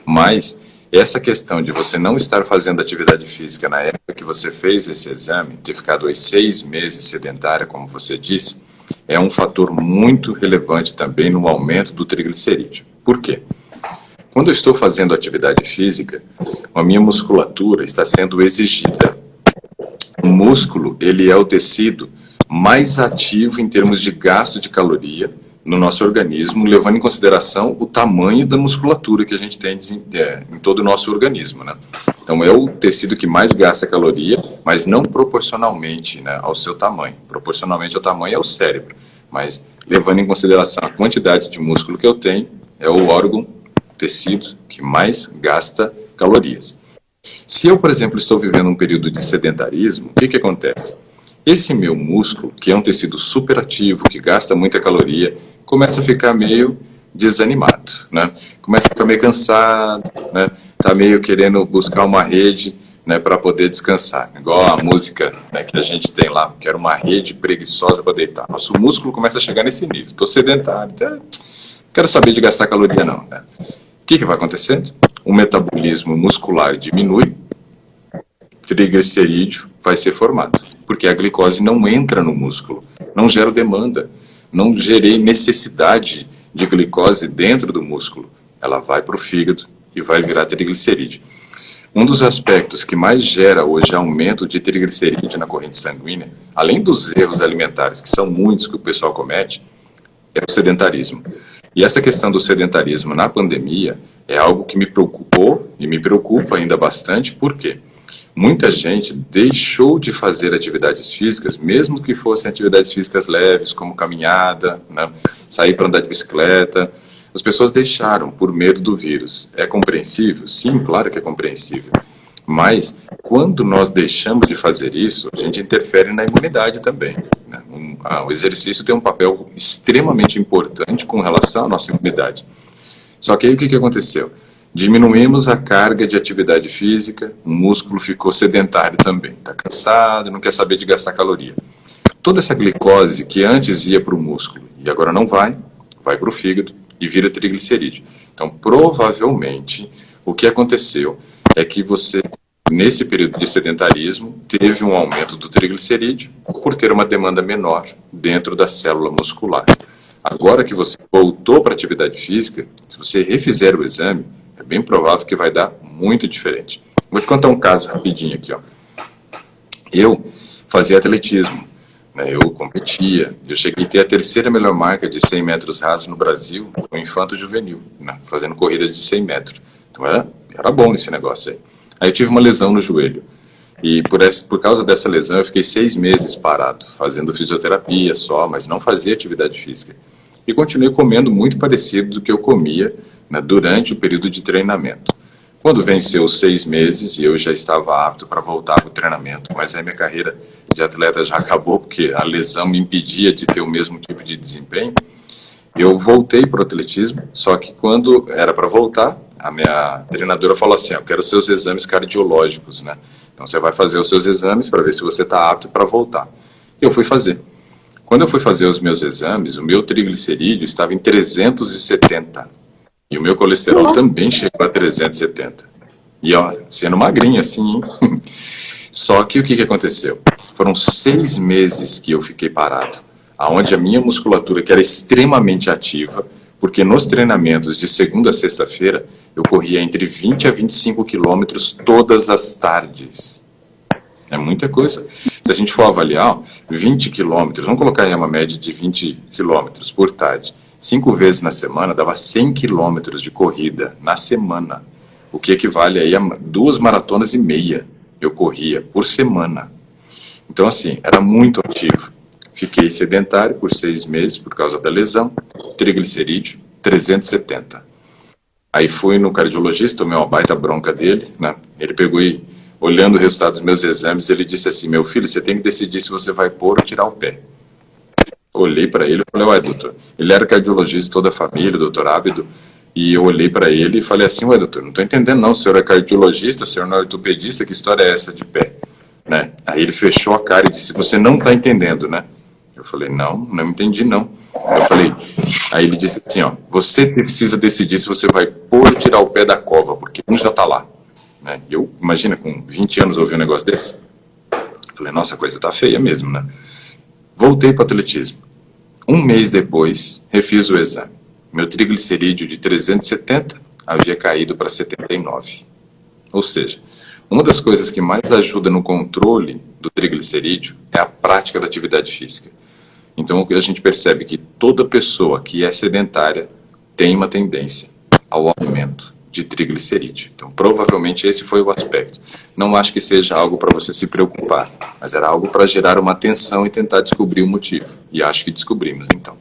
mas essa questão de você não estar fazendo atividade física na época que você fez esse exame, ter ficado aí 6 meses sedentária, como você disse, é um fator muito relevante também no aumento do triglicerídeo. Por quê? Quando eu estou fazendo atividade física, a minha musculatura está sendo exigida. O músculo, ele é o tecido mais ativo em termos de gasto de caloria no nosso organismo, levando em consideração o tamanho da musculatura que a gente tem em todo o nosso organismo, né? Então é o tecido que mais gasta caloria, mas não proporcionalmente, né, ao seu tamanho. Proporcionalmente ao tamanho é o cérebro, mas levando em consideração a quantidade de músculo que eu tenho, é o órgão, o tecido que mais gasta calorias. Se eu, por exemplo, estou vivendo um período de sedentarismo, o que acontece? Esse meu músculo, que é um tecido superativo, que gasta muita caloria, começa a ficar meio desanimado, né? Começa a ficar meio cansado, né? Tá meio querendo buscar uma rede, né, para poder descansar. Igual a música, né, que a gente tem lá, quero uma rede preguiçosa para deitar. Nosso músculo começa a chegar nesse nível. Estou sedentário, não quero saber de gastar caloria não, né? O que vai acontecendo? O metabolismo muscular diminui, triglicerídeo vai ser formado, porque a glicose não entra no músculo, não gera demanda, não gerei necessidade de glicose dentro do músculo. Ela vai para o fígado e vai virar triglicerídeo. Um dos aspectos que mais gera hoje aumento de triglicerídeo na corrente sanguínea, além dos erros alimentares, que são muitos que o pessoal comete, é o sedentarismo. E essa questão do sedentarismo na pandemia é algo que me preocupou e me preocupa ainda bastante, por quê? Muita gente deixou de fazer atividades físicas, mesmo que fossem atividades físicas leves, como caminhada, né, sair para andar de bicicleta. As pessoas deixaram por medo do vírus. É compreensível? Sim, claro que é compreensível. Mas, quando nós deixamos de fazer isso, a gente interfere na imunidade também, né? O exercício tem um papel extremamente importante com relação à nossa imunidade. Só que aí o que aconteceu? Diminuímos a carga de atividade física, o músculo ficou sedentário também, está cansado, não quer saber de gastar caloria. Toda essa glicose que antes ia para o músculo e agora não vai para o fígado e vira triglicerídeo. Então, provavelmente, o que aconteceu é que você, nesse período de sedentarismo, teve um aumento do triglicerídeo por ter uma demanda menor dentro da célula muscular. Agora que você voltou para a atividade física, se você refizer o exame, é bem provável que vai dar muito diferente. Vou te contar um caso rapidinho aqui, ó. Eu fazia atletismo, né? Eu competia, eu cheguei a ter a terceira melhor marca de 100 metros rasos no Brasil, no infanto juvenil, né? Fazendo corridas de 100 metros. Então era bom esse negócio aí. Aí eu tive uma lesão no joelho. E por causa dessa lesão eu fiquei 6 meses parado, fazendo fisioterapia só, mas não fazia atividade física. E continuei comendo muito parecido do que eu comia, né, durante o período de treinamento. Quando venceu os 6 meses, eu já estava apto para voltar para o treinamento, mas aí minha carreira de atleta já acabou, porque a lesão me impedia de ter o mesmo tipo de desempenho. Eu voltei para o atletismo, só que quando era para voltar, a minha treinadora falou assim, eu quero seus exames cardiológicos, né? Então você vai fazer os seus exames para ver se você está apto para voltar. E eu fui fazer. Quando eu fui fazer os meus exames, o meu triglicerídeo estava em 370. E o meu colesterol também chegou a 370. E ó, sendo magrinho assim, hein? Só que o que aconteceu? Foram 6 meses que eu fiquei parado, aonde a minha musculatura, que era extremamente ativa, porque nos treinamentos de segunda a sexta-feira, eu corria entre 20 a 25 quilômetros todas as tardes. É muita coisa. Se a gente for avaliar, 20 quilômetros, vamos colocar aí uma média de 20 quilômetros por tarde, 5 vezes na semana, dava 100 quilômetros de corrida na semana, o que equivale aí a 2 maratonas e meia eu corria por semana. Então, assim, era muito ativo. Fiquei sedentário por 6 meses por causa da lesão, triglicerídeo 370. Aí fui no cardiologista, tomei uma baita bronca dele, né? Ele pegou e, olhando o resultado dos meus exames, ele disse assim, meu filho, você tem que decidir se você vai pôr ou tirar o pé. Olhei para ele e falei, ué, doutor, ele era cardiologista de toda a família, doutor Ábido, e eu olhei para ele e falei assim, ué, doutor, não estou entendendo não, o senhor é cardiologista, o senhor não é ortopedista, que história é essa de pé? Né? Aí ele fechou a cara e disse, você não está entendendo, né? Eu falei, não entendi não. Eu falei, aí ele disse assim, ó, você precisa decidir se você vai pôr ou tirar o pé da cova, porque um já está lá. Né? E eu, imagina, com 20 anos ouvir um negócio desse. Eu falei, nossa, a coisa está feia mesmo, né? Voltei para o atletismo. 1 mês depois, refiz o exame. Meu triglicerídeo de 370 havia caído para 79. Ou seja, uma das coisas que mais ajuda no controle do triglicerídeo é a prática da atividade física. Então a gente percebe que toda pessoa que é sedentária tem uma tendência ao aumento de triglicerídeo. Então provavelmente esse foi o aspecto. Não acho que seja algo para você se preocupar, mas era algo para gerar uma atenção e tentar descobrir o motivo. E acho que descobrimos então.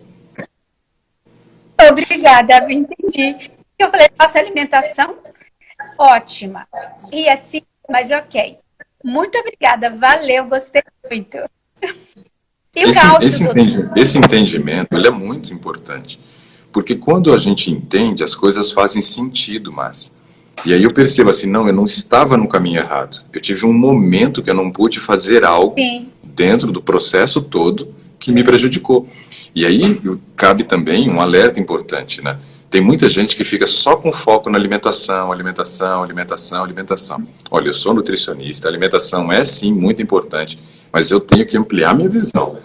Obrigada, entendi. Eu falei, nossa alimentação, ótima. E assim, mas ok. Muito obrigada, valeu, gostei muito. E o cálcio, esse entendimento ele é muito importante, porque quando a gente entende, as coisas fazem sentido, Márcia. E aí eu percebo assim, não, eu não estava no caminho errado. Eu tive um momento que eu não pude fazer algo dentro do processo todo que me prejudicou. E aí cabe também um alerta importante, né? Tem muita gente que fica só com foco na alimentação. Olha, eu sou nutricionista, a alimentação é sim muito importante, mas eu tenho que ampliar minha visão.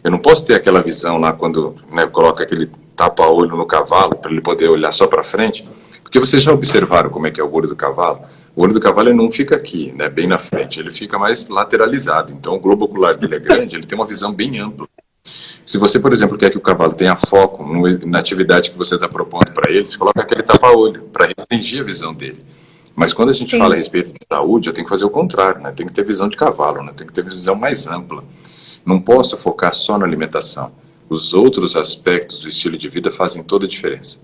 Eu não posso ter aquela visão lá quando, né, coloca aquele tapa-olho no cavalo para ele poder olhar só para frente, porque vocês já observaram como é que é o olho do cavalo? O olho do cavalo ele não fica aqui, né, bem na frente, ele fica mais lateralizado. Então o globo ocular dele é grande, ele tem uma visão bem ampla. Se você, por exemplo, quer que o cavalo tenha foco na atividade que você está propondo para ele, você coloca aquele tapa-olho para restringir a visão dele. Mas quando a gente fala a respeito de saúde, eu tenho que fazer o contrário, né? Tem que ter visão de cavalo, né? Tem que ter visão mais ampla. Não posso focar só na alimentação. Os outros aspectos do estilo de vida fazem toda a diferença.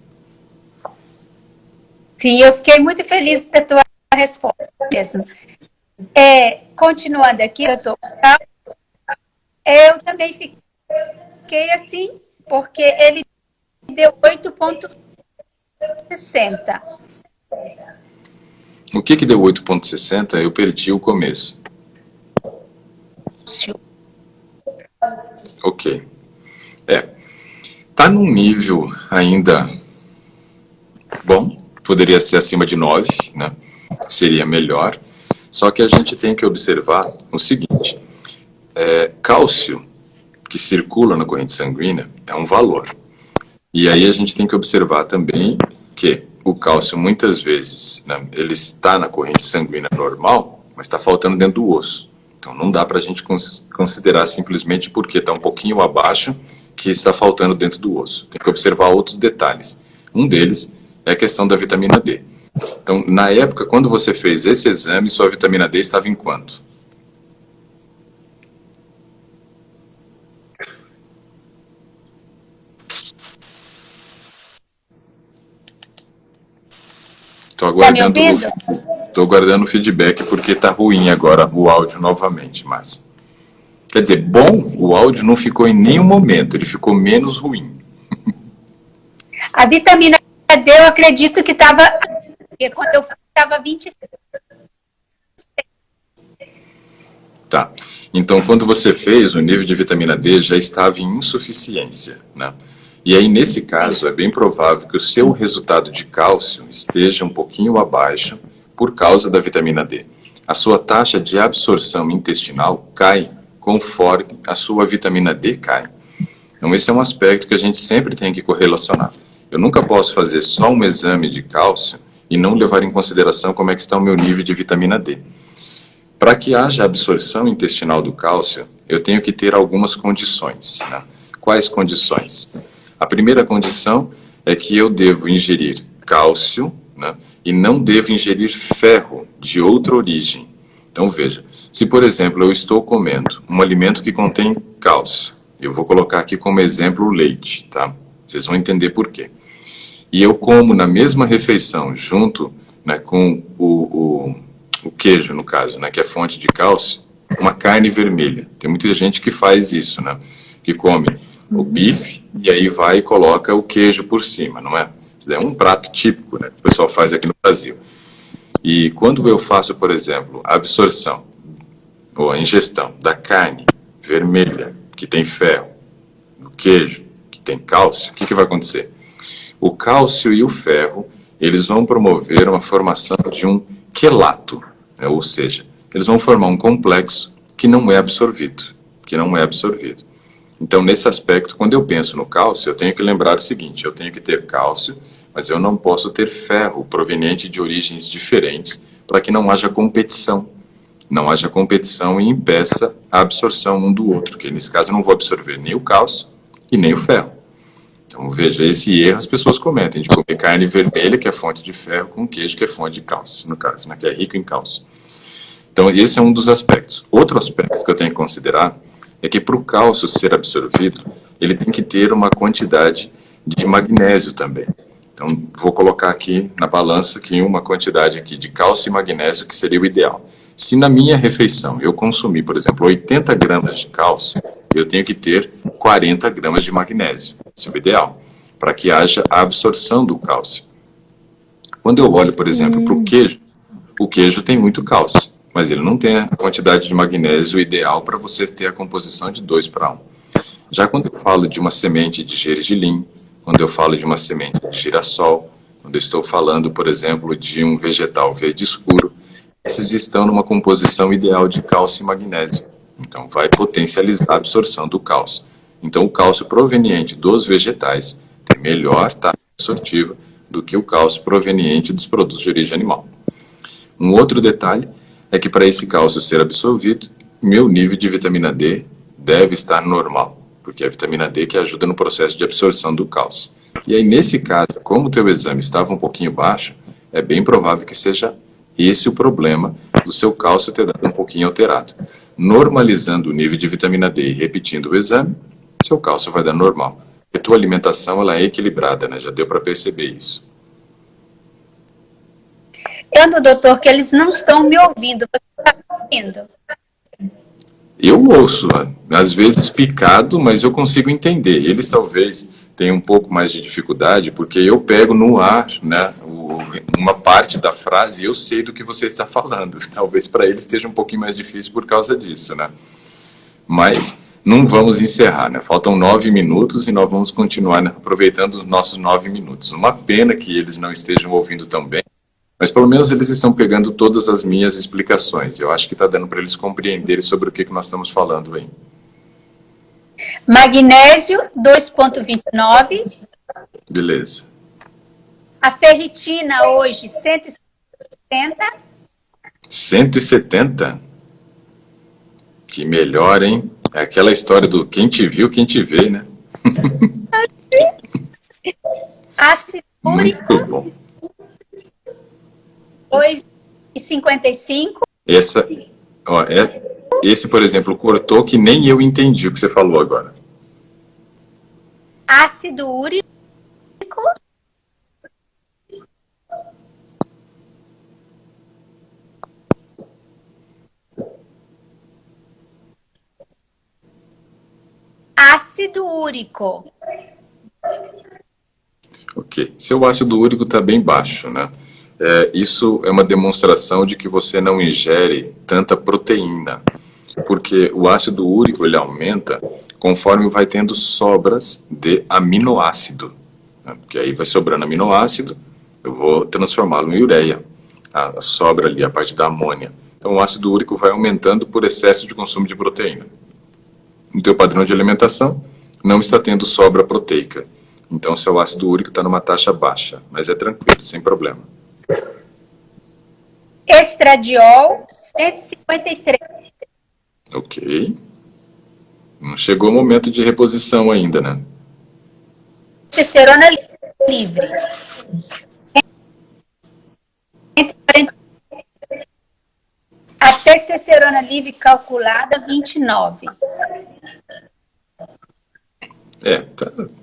Sim, eu fiquei muito feliz da tua resposta mesmo. Continuando aqui, doutor, eu também fiquei assim, porque ele deu 8,60. O que deu 8,60? Eu perdi o começo. Ok. Tá num nível ainda bom, poderia ser acima de 9, né? Seria melhor. Só que a gente tem que observar o seguinte, cálcio que circula na corrente sanguínea é um valor. E aí a gente tem que observar também que o cálcio muitas vezes, né, ele está na corrente sanguínea normal, mas está faltando dentro do osso. Então não dá para a gente considerar simplesmente porque está um pouquinho abaixo que está faltando dentro do osso. Tem que observar outros detalhes. Um deles é a questão da vitamina D. Então, na época, quando você fez esse exame, sua vitamina D estava em quanto? Estou Tá me aguardando, ouvindo? tô aguardando o feedback porque está ruim agora o áudio novamente, mas... Quer dizer, bom, o áudio não ficou em nenhum momento, ele ficou menos ruim. A vitamina D, eu acredito que estava... Quando eu fui, estava 26. Tá. Então, quando você fez, o nível de vitamina D já estava em insuficiência, né? E aí, nesse caso, é bem provável que o seu resultado de cálcio esteja um pouquinho abaixo por causa da vitamina D. A sua taxa de absorção intestinal cai conforme a sua vitamina D cai. Então, esse é um aspecto que a gente sempre tem que correlacionar. Eu nunca posso fazer só um exame de cálcio e não levar em consideração como é que está o meu nível de vitamina D. Para que haja absorção intestinal do cálcio, eu tenho que ter algumas condições, né? Quais condições? A primeira condição é que eu devo ingerir cálcio, né? E não devo ingerir ferro de outra origem. Então veja, se por exemplo eu estou comendo um alimento que contém cálcio, eu vou colocar aqui como exemplo o leite, tá? Vocês vão entender por quê. E eu como na mesma refeição, junto, né, com o queijo, no caso, né, que é fonte de cálcio, uma carne vermelha. Tem muita gente que faz isso, né? Que come o bife e aí vai e coloca o queijo por cima, não é? Isso é um prato típico, né, que o pessoal faz aqui no Brasil. E quando eu faço, por exemplo, a absorção ou a ingestão da carne vermelha, que tem ferro, do queijo, que tem cálcio, o que vai acontecer? O cálcio e o ferro, eles vão promover uma formação de um quelato, né? Ou seja, eles vão formar um complexo que não é absorvido, Então, nesse aspecto, quando eu penso no cálcio, eu tenho que lembrar o seguinte, eu tenho que ter cálcio, mas eu não posso ter ferro proveniente de origens diferentes para que não haja competição. Não haja competição e impeça a absorção um do outro, que nesse caso eu não vou absorver nem o cálcio e nem o ferro. Então, veja, esse erro as pessoas cometem, de comer carne vermelha, que é fonte de ferro, com queijo, que é fonte de cálcio, no caso, né, que é rico em cálcio. Então, esse é um dos aspectos. Outro aspecto que eu tenho que considerar é que para o cálcio ser absorvido, ele tem que ter uma quantidade de magnésio também. Então, vou colocar aqui na balança aqui uma quantidade aqui de cálcio e magnésio, que seria o ideal. Se na minha refeição eu consumir, por exemplo, 80 gramas de cálcio, eu tenho que ter 40 gramas de magnésio. Isso é o ideal, para que haja a absorção do cálcio. Quando eu olho, por exemplo, para o queijo tem muito cálcio, mas ele não tem a quantidade de magnésio ideal para você ter a composição de 2:1. Já quando eu falo de uma semente de gergelim, quando eu falo de uma semente de girassol, quando eu estou falando, por exemplo, de um vegetal verde escuro, esses estão numa composição ideal de cálcio e magnésio. Então, vai potencializar a absorção do cálcio. Então, o cálcio proveniente dos vegetais tem melhor taxa absortiva do que o cálcio proveniente dos produtos de origem animal. Um outro detalhe é que para esse cálcio ser absorvido, meu nível de vitamina D deve estar normal, porque é a vitamina D que ajuda no processo de absorção do cálcio. E aí, nesse caso, como o teu exame estava um pouquinho baixo, é bem provável que seja esse o problema do seu cálcio ter dado um pouquinho alterado. Normalizando o nível de vitamina D e repetindo o exame, seu cálcio vai dar normal. A tua alimentação ela é equilibrada, né? Já deu para perceber isso. Eu, doutor, que eles não estão me ouvindo. Você está me ouvindo? Eu ouço, às vezes picado, mas eu consigo entender. Eles talvez tenham um pouco mais de dificuldade, porque eu pego no ar, né, uma parte da frase e eu sei do que você está falando. Talvez para eles esteja um pouquinho mais difícil por causa disso, né? Mas não vamos encerrar, né? Faltam 9 minutos e nós vamos continuar, né, aproveitando os nossos 9 minutos. Uma pena que eles não estejam ouvindo tão bem, mas pelo menos eles estão pegando todas as minhas explicações. Eu acho que está dando para eles compreenderem sobre o que nós estamos falando aí. Magnésio, 2,29. Beleza. A ferritina hoje, 170. 170? Que melhor, hein? É aquela história do quem te viu, quem te vê, né? Ácido úrico, Muito bom. 2,55. Esse, por exemplo, cortou que nem eu entendi o que você falou agora. Ácido úrico, ácido úrico. Ok. Seu ácido úrico está bem baixo, né? Isso é uma demonstração de que você não ingere tanta proteína, porque o ácido úrico ele aumenta conforme vai tendo sobras de aminoácido, né? Porque aí vai sobrando aminoácido, eu vou transformá-lo em ureia, a sobra ali, a parte da amônia. Então o ácido úrico vai aumentando por excesso de consumo de proteína. No teu padrão de alimentação, não está tendo sobra proteica. Então, seu ácido úrico está numa taxa baixa, mas é tranquilo, sem problema. Estradiol, 153. Ok. Não chegou o momento de reposição ainda, né? Testosterona livre. A testosterona livre calculada, 29.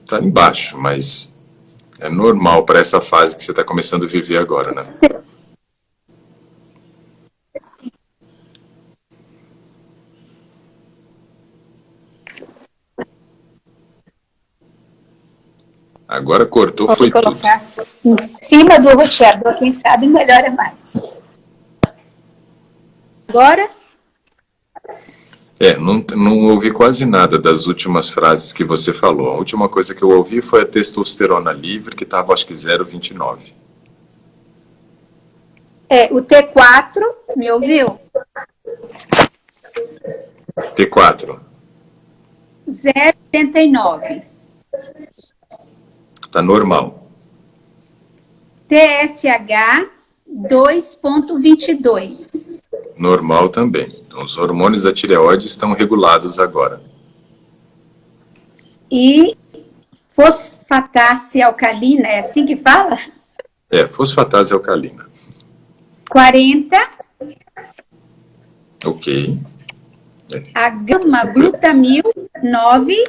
Tá embaixo, mas é normal para essa fase que você está começando a viver agora, né? Agora cortou, Vou foi tudo. colocar em cima do roteador, quem sabe melhora mais. Agora, Não ouvi quase nada das últimas frases que você falou. A última coisa que eu ouvi foi a testosterona livre, que estava acho que 0,29. o T4, me ouviu? T4, 0,79. tá normal. TSH, 2,22. Normal também. Então, os hormônios da tireoide estão regulados agora. E fosfatase alcalina, é assim que fala? Fosfatase alcalina. 40. Ok. A gama-glutamil, 9.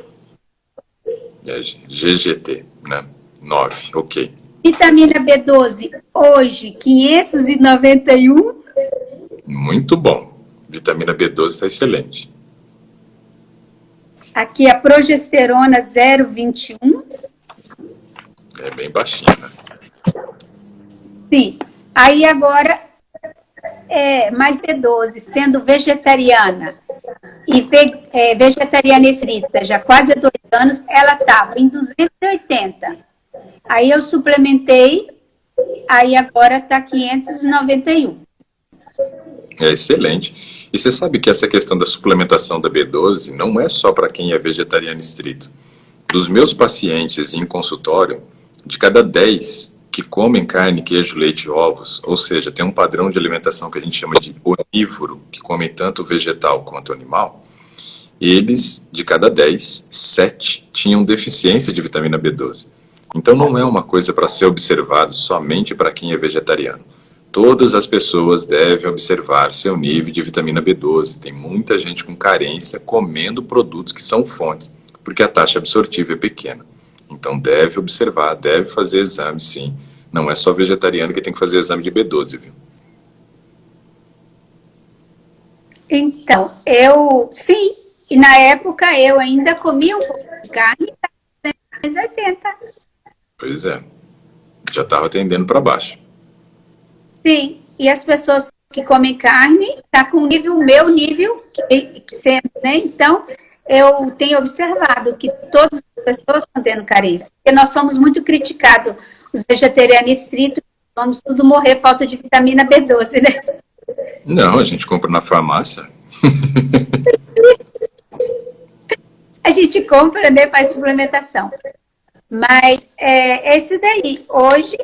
GGT, né? 9, ok. Vitamina B12, hoje, 591. Muito bom. Vitamina B12 está excelente. Aqui a progesterona, 0,21. É bem baixinha, né? Sim. Aí agora, mais B12, sendo vegetariana e vegetariana estrita, já quase 2 anos, ela estava em 280. Aí eu suplementei, aí agora está 591. É excelente. E você sabe que essa questão da suplementação da B12 não é só para quem é vegetariano estrito. Dos meus pacientes em consultório, de cada 10 que comem carne, queijo, leite e ovos, ou seja, tem um padrão de alimentação que a gente chama de onívoro, que comem tanto vegetal quanto animal, eles, de cada 10, 7 tinham deficiência de vitamina B12. Então não é uma coisa para ser observado somente para quem é vegetariano. Todas as pessoas devem observar seu nível de vitamina B12. Tem muita gente com carência comendo produtos que são fontes, porque a taxa absortiva é pequena. Então deve observar, deve fazer exame, sim. Não é só vegetariano que tem que fazer exame de B12, viu? Então, sim, e na época eu ainda comia um pouco de carne, 280. Pois é, já estava tendendo para baixo. Sim, e as pessoas que comem carne, tá com o meu nível, né? Então, eu tenho observado que todas as pessoas estão tendo carência, porque nós somos muito criticados, os vegetarianos estritos, vamos tudo morrer, falta de vitamina B12, né? Não, a gente compra na farmácia. A gente compra, né, faz suplementação. Mas esse daí, hoje,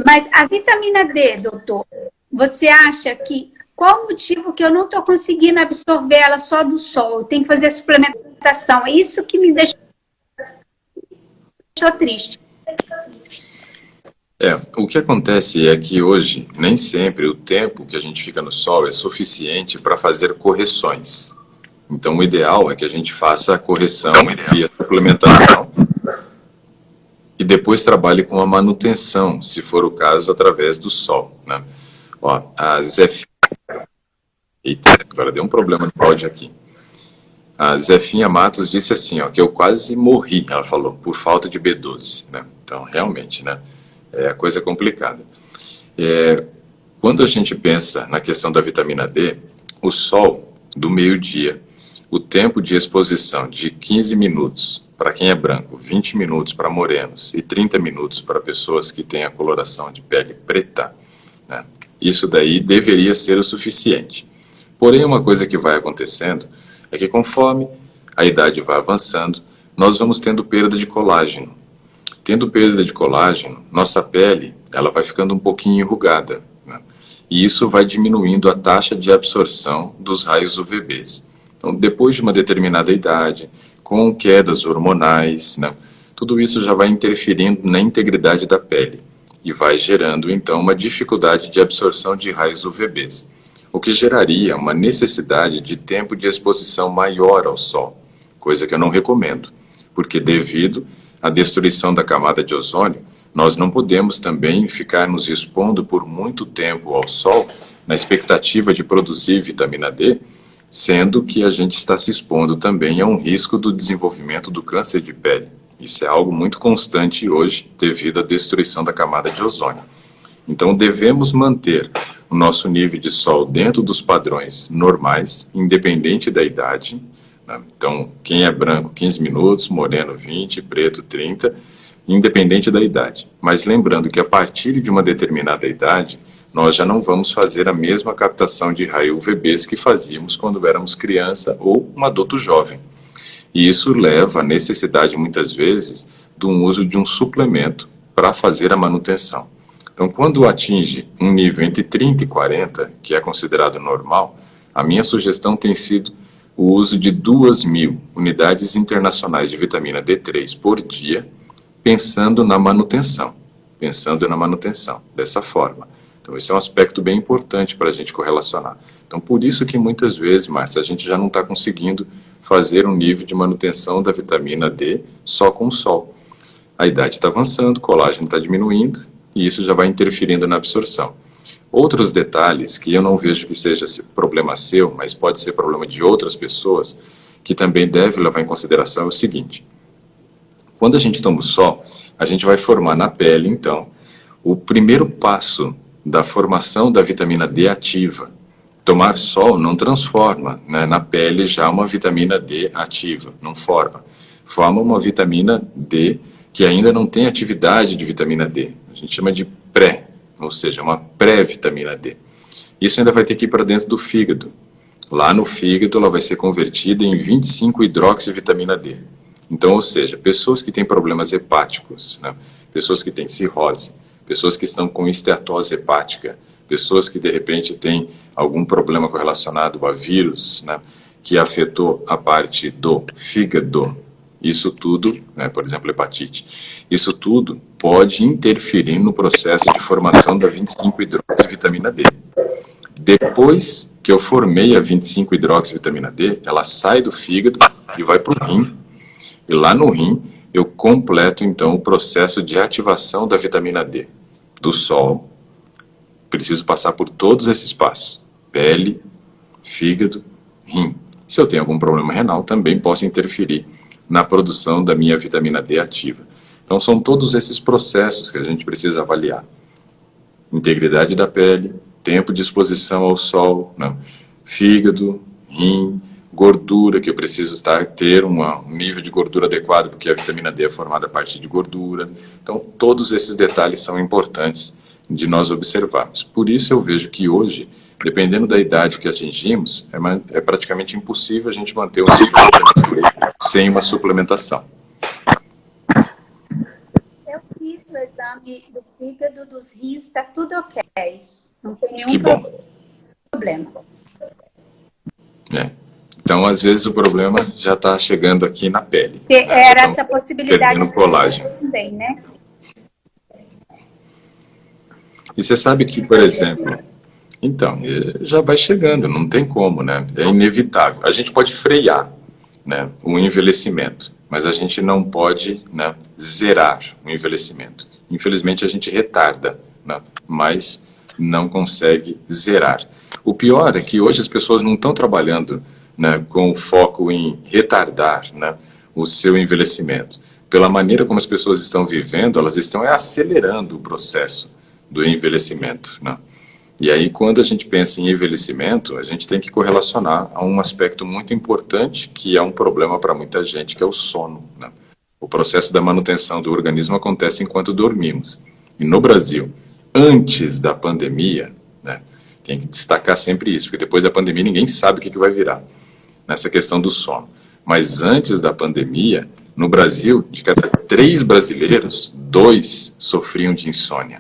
mas a vitamina D, doutor, você acha que qual o motivo que eu não estou conseguindo absorver ela só do sol? Eu tenho que fazer suplementação. É isso que me deixou triste. O que acontece é que hoje, nem sempre o tempo que a gente fica no sol é suficiente para fazer correções. Então, o ideal é que a gente faça a correção via suplementação e depois trabalhe com a manutenção, se for o caso, através do sol, né? Ó, a Zefinha... Eita, agora deu um problema no áudio aqui. A Zefinha Matos disse assim, ó, que eu quase morri, ela falou, por falta de B12, né? Então, realmente, né? É coisa complicada. Quando a gente pensa na questão da vitamina D, o sol do meio-dia, o tempo de exposição de 15 minutos para quem é branco, 20 minutos para morenos e 30 minutos para pessoas que têm a coloração de pele preta, né? Isso daí deveria ser o suficiente. Porém, uma coisa que vai acontecendo é que conforme a idade vai avançando, nós vamos tendo perda de colágeno. Tendo perda de colágeno, nossa pele ela vai ficando um pouquinho enrugada, né? E isso vai diminuindo a taxa de absorção dos raios UVBs. Então, depois de uma determinada idade, com quedas hormonais, né, tudo isso já vai interferindo na integridade da pele e vai gerando, então, uma dificuldade de absorção de raios UVBs, o que geraria uma necessidade de tempo de exposição maior ao sol, coisa que eu não recomendo, porque devido à destruição da camada de ozônio, nós não podemos também ficar nos expondo por muito tempo ao sol, na expectativa de produzir vitamina D, sendo que a gente está se expondo também a um risco do desenvolvimento do câncer de pele. Isso é algo muito constante hoje devido à destruição da camada de ozônio. Então devemos manter o nosso nível de sol dentro dos padrões normais, independente da idade, né? Então, quem é branco 15 minutos, moreno 20, preto 30, independente da idade. Mas lembrando que a partir de uma determinada idade, nós já não vamos fazer a mesma captação de raio UVBs que fazíamos quando éramos criança ou um adulto jovem. E isso leva à necessidade, muitas vezes, do uso de um suplemento para fazer a manutenção. Então, quando atinge um nível entre 30 e 40, que é considerado normal, a minha sugestão tem sido o uso de 2.000 unidades internacionais de vitamina D3 por dia, pensando na manutenção, dessa forma. Então, esse é um aspecto bem importante para a gente correlacionar. Então, por isso que muitas vezes, Márcia, a gente já não está conseguindo fazer um nível de manutenção da vitamina D só com o sol. A idade está avançando, o colágeno está diminuindo, e isso já vai interferindo na absorção. Outros detalhes que eu não vejo que seja problema seu, mas pode ser problema de outras pessoas, que também deve levar em consideração é o seguinte: quando a gente toma o sol, a gente vai formar na pele, então, o primeiro passo da formação da vitamina D ativa. Tomar sol não transforma, né, na pele já uma vitamina D ativa, não forma. Forma uma vitamina D que ainda não tem atividade de vitamina D. A gente chama de pré, ou seja, uma pré-vitamina D. Isso ainda vai ter que ir para dentro do fígado. Lá no fígado ela vai ser convertida em 25-hidroxivitamina D. Então, ou seja, pessoas que têm problemas hepáticos, né, pessoas que têm cirrose, pessoas que estão com esteatose hepática, pessoas que de repente têm algum problema correlacionado a vírus, né, que afetou a parte do fígado, isso tudo, né, por exemplo, hepatite, isso tudo pode interferir no processo de formação da 25-hidroxivitamina D. Depois que eu formei a 25-hidroxivitamina D, ela sai do fígado e vai para o rim. E lá no rim, eu completo, então, o processo de ativação da vitamina D. Do sol, preciso passar por todos esses passos. Pele, fígado, rim. Se eu tenho algum problema renal, também posso interferir na produção da minha vitamina D ativa. Então, são todos esses processos que a gente precisa avaliar. Integridade da pele, tempo de exposição ao sol, né? Fígado, rim, gordura, que eu preciso ter um nível de gordura adequado, porque a vitamina D é formada a partir de gordura. Então, todos esses detalhes são importantes de nós observarmos. Por isso eu vejo que hoje, dependendo da idade que atingimos, é praticamente impossível a gente manter o nível de vitamina D sem uma suplementação. Eu fiz o exame do fígado, dos rins, está tudo ok. Não tem nenhum Que problema. bom. problema. Então, às vezes, o problema já está chegando aqui na pele. Era essa possibilidade perdendo colágeno também, né? E você sabe que, por exemplo, então, já vai chegando, não tem como, né? É inevitável. A gente pode frear, né, o envelhecimento, mas a gente não pode, né, zerar o envelhecimento. Infelizmente, a gente retarda, né, mas não consegue zerar. O pior é que hoje as pessoas não estão trabalhando, né, com foco em retardar, né, o seu envelhecimento. Pela maneira como as pessoas estão vivendo, elas estão acelerando o processo do envelhecimento, né? E aí, quando a gente pensa em envelhecimento, a gente tem que correlacionar a um aspecto muito importante, que é um problema para muita gente, que é o sono, né? O processo da manutenção do organismo acontece enquanto dormimos. E no Brasil, antes da pandemia, né, tem que destacar sempre isso, porque depois da pandemia ninguém sabe o que vai virar nessa questão do sono. Mas antes da pandemia, no Brasil, de cada 3 brasileiros, 2 sofriam de insônia.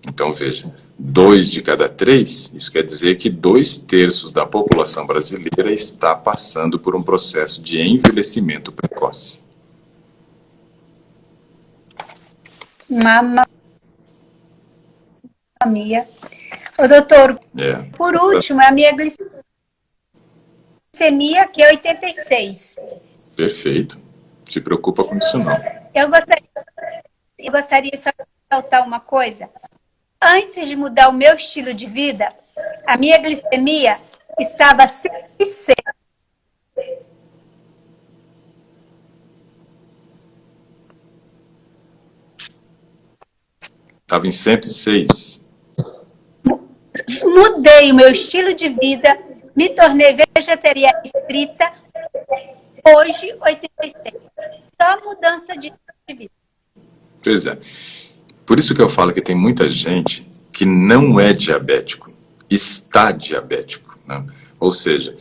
Então, veja, 2 de cada 3, isso quer dizer que 2/3 da população brasileira está passando por um processo de envelhecimento precoce. Mamma mia. Ô, doutor, por último, a minha glicemia, que é 86. Perfeito. Se preocupa com isso não. Eu gostaria só de ressaltar uma coisa. Antes de mudar o meu estilo de vida, a minha glicemia estava 106. Estava em 106. Mudei o meu estilo de vida, me tornei vegetariana estrita, hoje 86. Só mudança de vida. Pois é. Por isso que eu falo que tem muita gente que não é diabético, está diabético, né? Ou seja,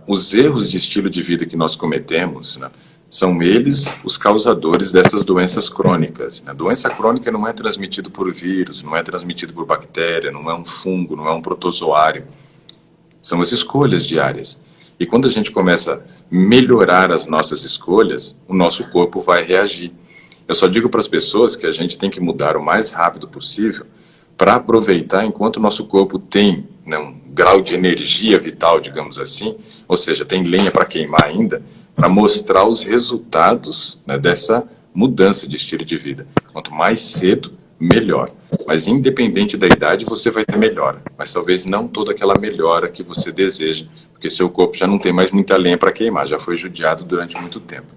os erros de estilo de vida que nós cometemos, né, são eles os causadores dessas doenças crônicas. A doença crônica não é transmitida por vírus, não é transmitida por bactéria, não é um fungo, não é um protozoário. São as escolhas diárias. E quando a gente começa a melhorar as nossas escolhas, o nosso corpo vai reagir. Eu só digo para as pessoas que a gente tem que mudar o mais rápido possível para aproveitar enquanto o nosso corpo tem, né, um grau de energia vital, digamos assim, ou seja, tem lenha para queimar ainda, para mostrar os resultados, né, dessa mudança de estilo de vida. Quanto mais cedo, melhor. Mas independente da idade, você vai ter melhora. Mas talvez não toda aquela melhora que você deseja, porque seu corpo já não tem mais muita lenha para queimar, já foi judiado durante muito tempo.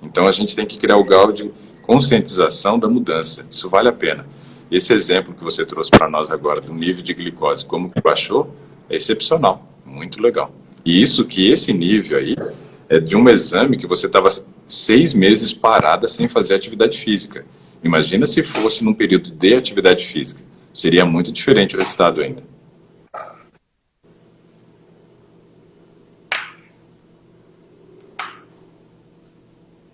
Então a gente tem que criar o grau de conscientização da mudança. Isso vale a pena. Esse exemplo que você trouxe para nós agora do nível de glicose, como que baixou, é excepcional, muito legal. E isso que esse nível aí é de um exame que você estava 6 meses parada sem fazer atividade física. Imagina se fosse num período de atividade física. Seria muito diferente o resultado ainda.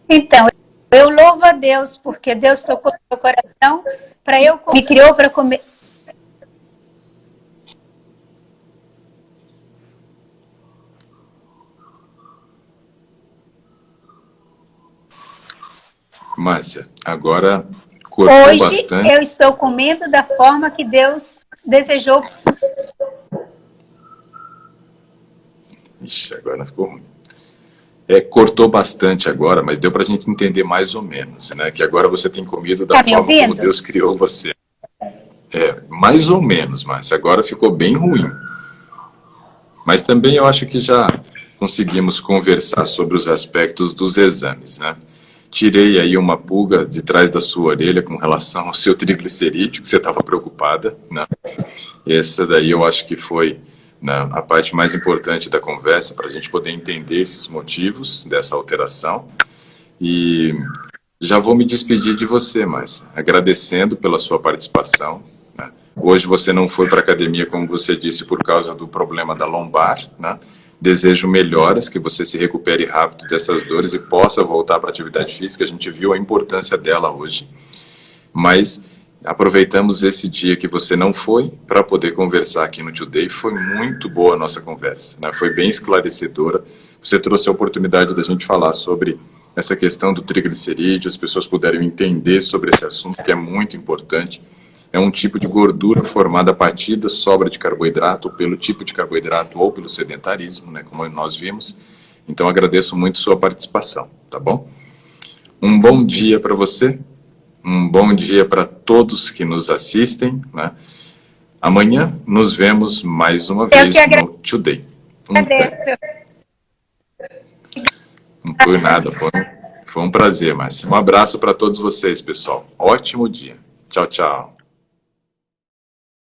Então, eu louvo a Deus, porque Deus tocou no meu coração, me criou para comer. Márcia, agora cortou Hoje, bastante. Eu estou comendo da forma que Deus desejou. Ixi, agora ficou ruim. Cortou bastante agora, mas deu para a gente entender mais ou menos, né? Que agora você tem comido da forma como Deus criou você. Mais ou menos, mas agora ficou bem ruim. Mas também eu acho que já conseguimos conversar sobre os aspectos dos exames, né? Tirei aí uma pulga de trás da sua orelha com relação ao seu triglicerídeo, que você estava preocupada, né? Essa daí eu acho que foi, né, a parte mais importante da conversa, para a gente poder entender esses motivos dessa alteração. E já vou me despedir de você, Márcia, agradecendo pela sua participação, né? Hoje você não foi para a academia, como você disse, por causa do problema da lombar, né? Desejo melhoras, que você se recupere rápido dessas dores e possa voltar para a atividade física. A gente viu a importância dela hoje. Mas aproveitamos esse dia que você não foi para poder conversar aqui no Today. Foi muito boa a nossa conversa, né? Foi bem esclarecedora. Você trouxe a oportunidade da gente falar sobre essa questão do triglicerídeo, as pessoas puderam entender sobre esse assunto, que é muito importante. É um tipo de gordura formada a partir da sobra de carboidrato, ou pelo tipo de carboidrato, ou pelo sedentarismo, né, como nós vimos. Então, agradeço muito sua participação, tá bom? Um bom dia para você, um bom dia para todos que nos assistem, né? Amanhã nos vemos mais uma vez no Today. Agradeço. Não por nada, foi um prazer, Márcia. Um abraço para todos vocês, pessoal. Ótimo dia. Tchau, tchau.